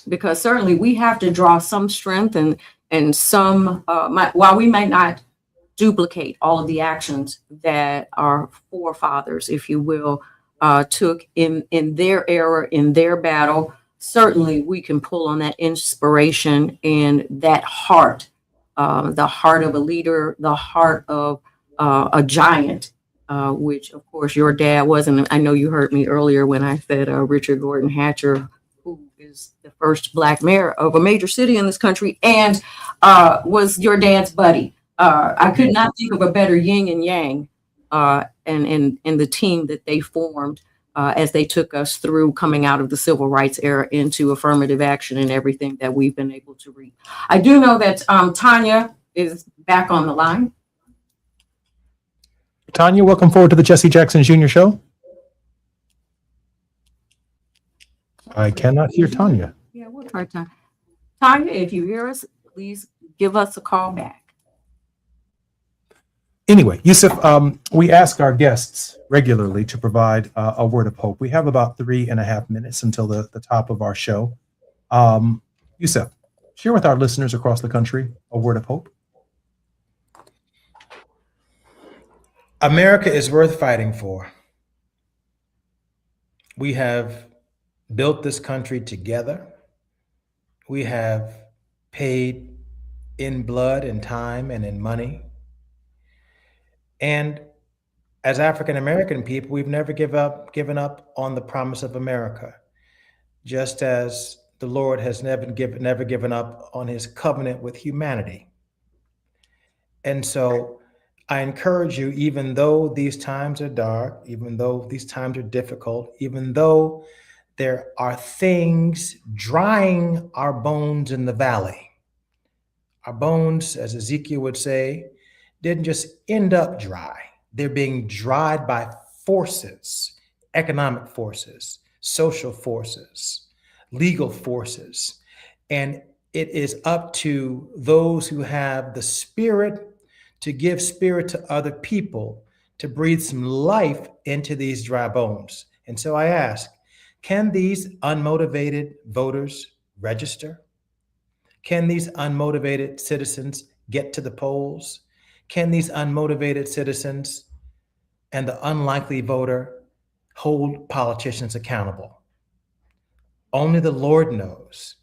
because certainly we have to draw some strength and some, while we might not duplicate all of the actions that our forefathers, if you will, took in their era, in their battle, certainly we can pull on that inspiration and that heart, the heart of a leader, the heart of a giant, which of course your dad was. And I know you heard me earlier when I said Richard Gordon Hatcher, who is the first Black mayor of a major city in this country and was your dad's buddy. I could not think of a better yin and yang and the team that they formed as they took us through coming out of the civil rights era into affirmative action and everything that we've been able to reach. I do know that Tanya is back on the line. Tanya, welcome forward to the Jesse Jackson Jr. Show. I cannot hear Tanya. Yeah, we'll try Tanya. Tanya, if you hear us, please give us a call back. Anyway, Yusuf, we ask our guests regularly to provide a word of hope. We have about 3.5 minutes until the top of our show. Yusuf, share with our listeners across the country a word of hope. America is worth fighting for. We have built this country together. We have paid in blood and time and in money. And as African American people, we've never given up on the promise of America, just as the Lord has never given up on his covenant with humanity. And so I encourage you, even though these times are dark, even though these times are difficult, even though there are things drying our bones in the valley, our bones, as Ezekiel would say, didn't just end up dry. They're being dried by forces, economic forces, social forces, legal forces. And it is up to those who have the spirit to give spirit to other people to breathe some life into these dry bones. And so I ask, can these unmotivated voters register? Can these unmotivated citizens get to the polls? Can these unmotivated citizens and the unlikely voter hold politicians accountable? Only the Lord knows.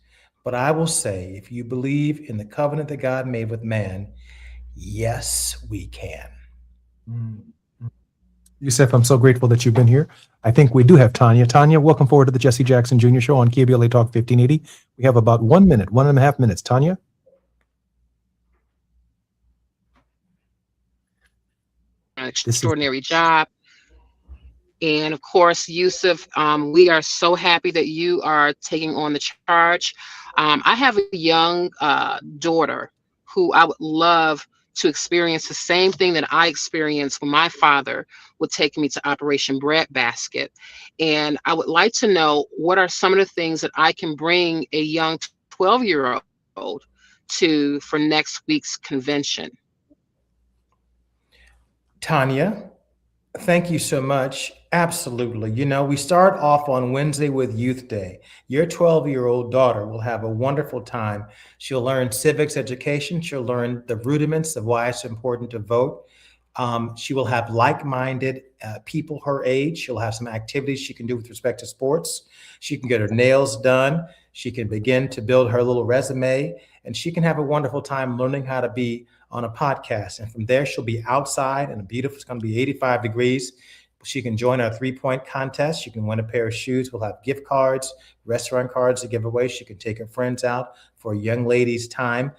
But I will say, if you believe in the covenant that God made with man, yes, we can. Yusuf, I'm so grateful that you've been here. I think we do have Tanya. Tanya, welcome forward to the Jesse Jackson Jr. Show on KBLA Talk 1580. We have about 1 minute, 1.5 minutes. Tanya? An extraordinary job. And of course, Yusuf, we are so happy that you are taking on the charge. I have a young daughter who I would love to experience the same thing that I experienced when my father would take me to Operation Breadbasket. And I would like to know, what are some of the things that I can bring a young 12-year-old to for next week's convention? Tanya, thank you so much. Absolutely. You know, we start off on Wednesday with Youth Day. Your 12-year-old daughter will have a wonderful time. She'll learn civics education. She'll learn the rudiments of why it's important to vote. She will have like-minded people her age. She'll have some activities she can do with respect to sports. She can get her nails done. She can begin to build her little resume, and she can have a wonderful time learning how to be on a podcast. And from there, she'll be outside in a beautiful, it's going to be 85 degrees. She can join our 3-point contest. She can win a pair of shoes. We'll have gift cards, restaurant cards to give away. She can take her friends out for a young lady's time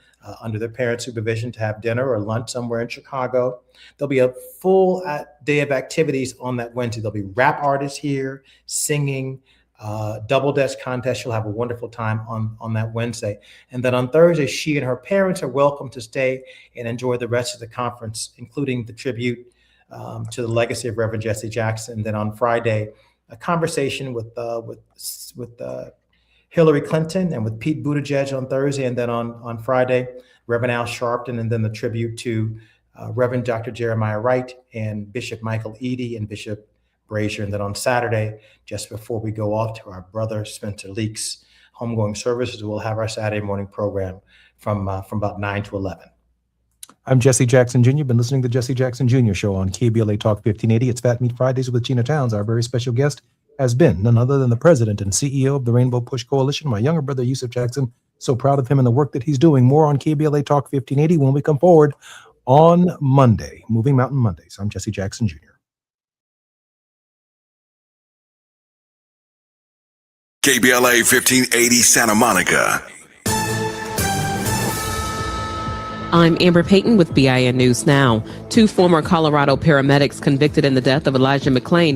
under their parents' supervision to have dinner or lunch somewhere in Chicago. There'll be a full day of activities on that Wednesday. There'll be rap artists here singing, double desk contest. She'll have a wonderful time on that Wednesday. And then on Thursday, she and her parents are welcome to stay and enjoy the rest of the conference, including the tribute to the legacy of Reverend Jesse Jackson. And then on Friday, a conversation with Hillary Clinton and with Pete Buttigieg on Thursday. And then on Friday, Reverend Al Sharpton, and then the tribute to Reverend Dr. Jeremiah Wright and Bishop Michael Eady and Bishop Brazier. And then on Saturday, just before we go off to our brother Spencer Leaks homegoing services, we'll have our Saturday morning program from about 9 to 11. I'm Jesse Jackson Jr. Been listening to the Jesse Jackson Jr. Show on KBLA Talk 1580. It's Fat Meat Fridays with Gina Towns. Our very special guest has been none other than the president and CEO of the Rainbow Push Coalition, my younger brother, Yusuf Jackson. So proud of him and the work that he's doing. More on KBLA Talk 1580 when we come forward on Monday, Moving Mountain Mondays. I'm Jesse Jackson Jr. KBLA 1580 Santa Monica. I'm Amber Payton with BIN News Now. 2 former Colorado paramedics convicted in the death of Elijah McClain